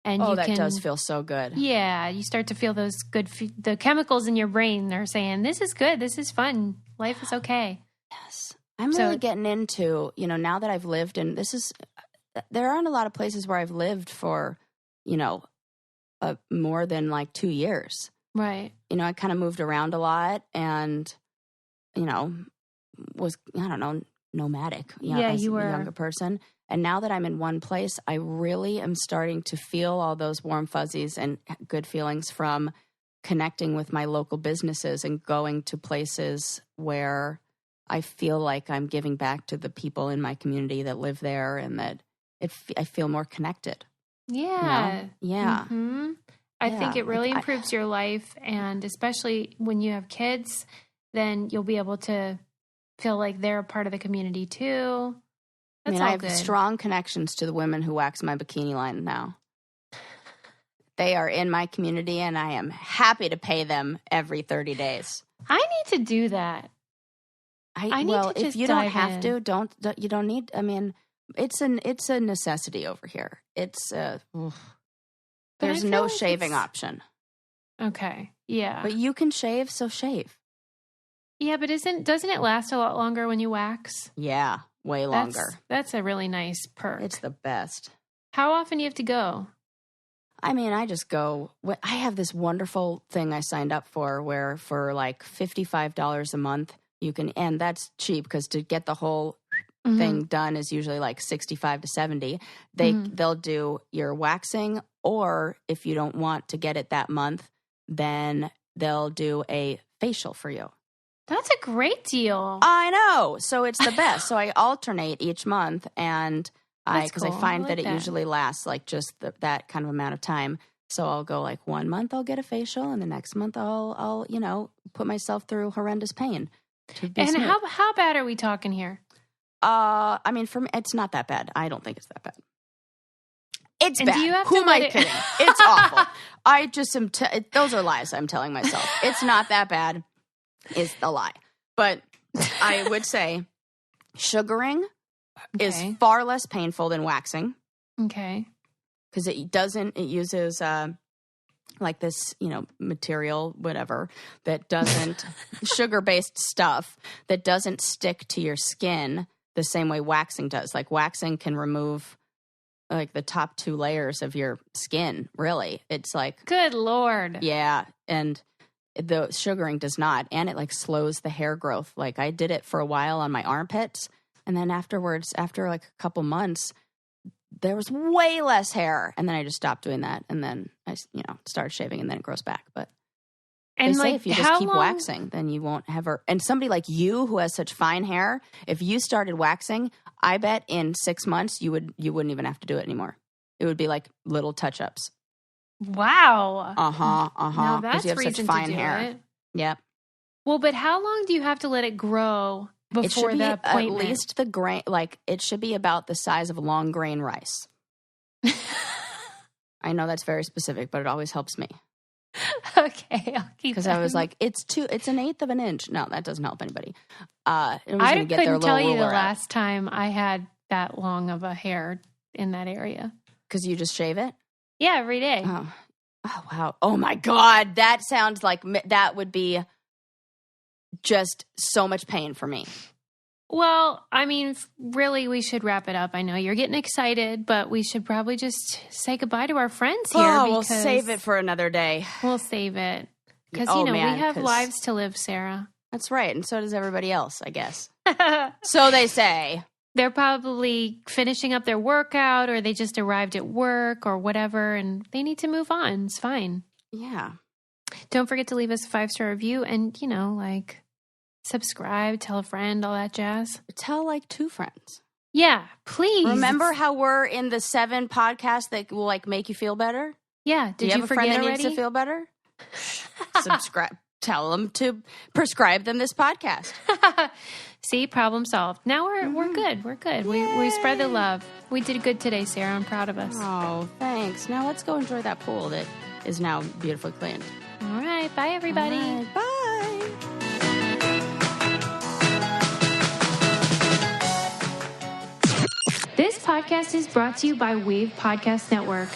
And that does feel so good. Yeah, you start to feel those good, the chemicals in your brain are saying, this is good, this is fun, life is okay. Yes. I'm really getting into, now that I've lived in, there aren't a lot of places where I've lived for, more than 2 years. Right. I kind of moved around a lot and, was, I don't know, nomadic. As you were a younger person. And now that I'm in one place, I really am starting to feel all those warm fuzzies and good feelings from connecting with my local businesses and going to places where I feel like I'm giving back to the people in my community that live there, and that I feel more connected. Yeah. Yeah. Mm-hmm. I think it really improves your life, and especially when you have kids, then you'll be able to feel like they're a part of the community too. That's I have good. strong connections to the women who wax my bikini line now. They are in my community, and I am happy to pay them every 30 days. I need to do that. I need to just if you don't dive have in. to, you don't need. I mean, it's a necessity over here. It's there's no like shaving option. Okay, yeah, but you can shave, so shave. Yeah, but doesn't it last a lot longer when you wax? Yeah, way longer. That's a really nice perk. It's the best. How often do you have to go? I mean, I just go. I have this wonderful thing I signed up for where for like $55 a month you can, and that's cheap because to get the whole thing done is usually like $65 to $70. They'll do your waxing, or if you don't want to get it that month, then they'll do a facial for you. That's a great deal. I know. So it's the best. So I alternate each month, and because I find that it usually lasts like just that kind of amount of time. So I'll go like 1 month I'll get a facial, and the next month I'll put myself through horrendous pain. And how bad are we talking here? I mean, for me, it's not that bad. I don't think it's that bad. It's bad. Do you have Who to am I kidding? It's awful. I just am. Those are lies I'm telling myself. It's not that bad. Is the lie. But I would say sugaring is far less painful than waxing. Okay. Because it uses like this, material, whatever, that doesn't, sugar-based stuff that doesn't stick to your skin the same way waxing does. Like waxing can remove like the top 2 layers of your skin, really. It's like... Good Lord. Yeah, and the sugaring does not, and it like slows the hair growth. Like I did it for a while on my armpits, and then afterwards, after like a couple months, there was way less hair, and then I just stopped doing that, and then I started shaving, and then it grows back. But they say if you just keep waxing, then you won't have her. And somebody like you who has such fine hair, if you started waxing, I bet in 6 months you wouldn't even have to do it anymore. It would be like little touch-ups. Wow. Now that's you have reason such fine to do hair. it. Yep. Well, but how long do you have to let it grow before the appointment? At least the grain, like it should be about the size of long grain rice. I know that's very specific, but it always helps me. Okay, I'll keep. Because I was like, it's 1/8 of an inch. No, that doesn't help anybody. I couldn't tell you the last time I had that long of a hair in that area. Because you just shave it? Yeah, every day. Oh, wow. Oh, my God. That sounds like that would be just so much pain for me. Well, I mean, really, we should wrap it up. I know you're getting excited, but we should probably just say goodbye to our friends here. We'll save it for another day. We'll save it. Because, we have lives to live, Sarah. That's right. And so does everybody else, I guess. So they say. They're probably finishing up their workout, or they just arrived at work or whatever, and they need to move on. It's fine. Yeah. Don't forget to leave us a 5-star review and, subscribe, tell a friend, all that jazz. Tell like 2 friends. Yeah, please. Remember how we're in the 7 podcasts that will like make you feel better? Yeah. Did you have a friend that needs to feel better? Subscribe. Tell them to prescribe them this podcast. See, problem solved. Now we're good. We're good. We spread the love. We did good today, Sarah. I'm proud of us. Oh, thanks. Now let's go enjoy that pool that is now beautifully cleaned. All right. Bye, everybody. All right, bye. This podcast is brought to you by Wave Podcast Network.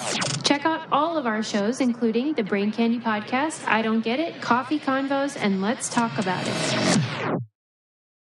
Check out all of our shows, including the Brain Candy Podcast, I Don't Get It, Coffee Convos, and Let's Talk About It.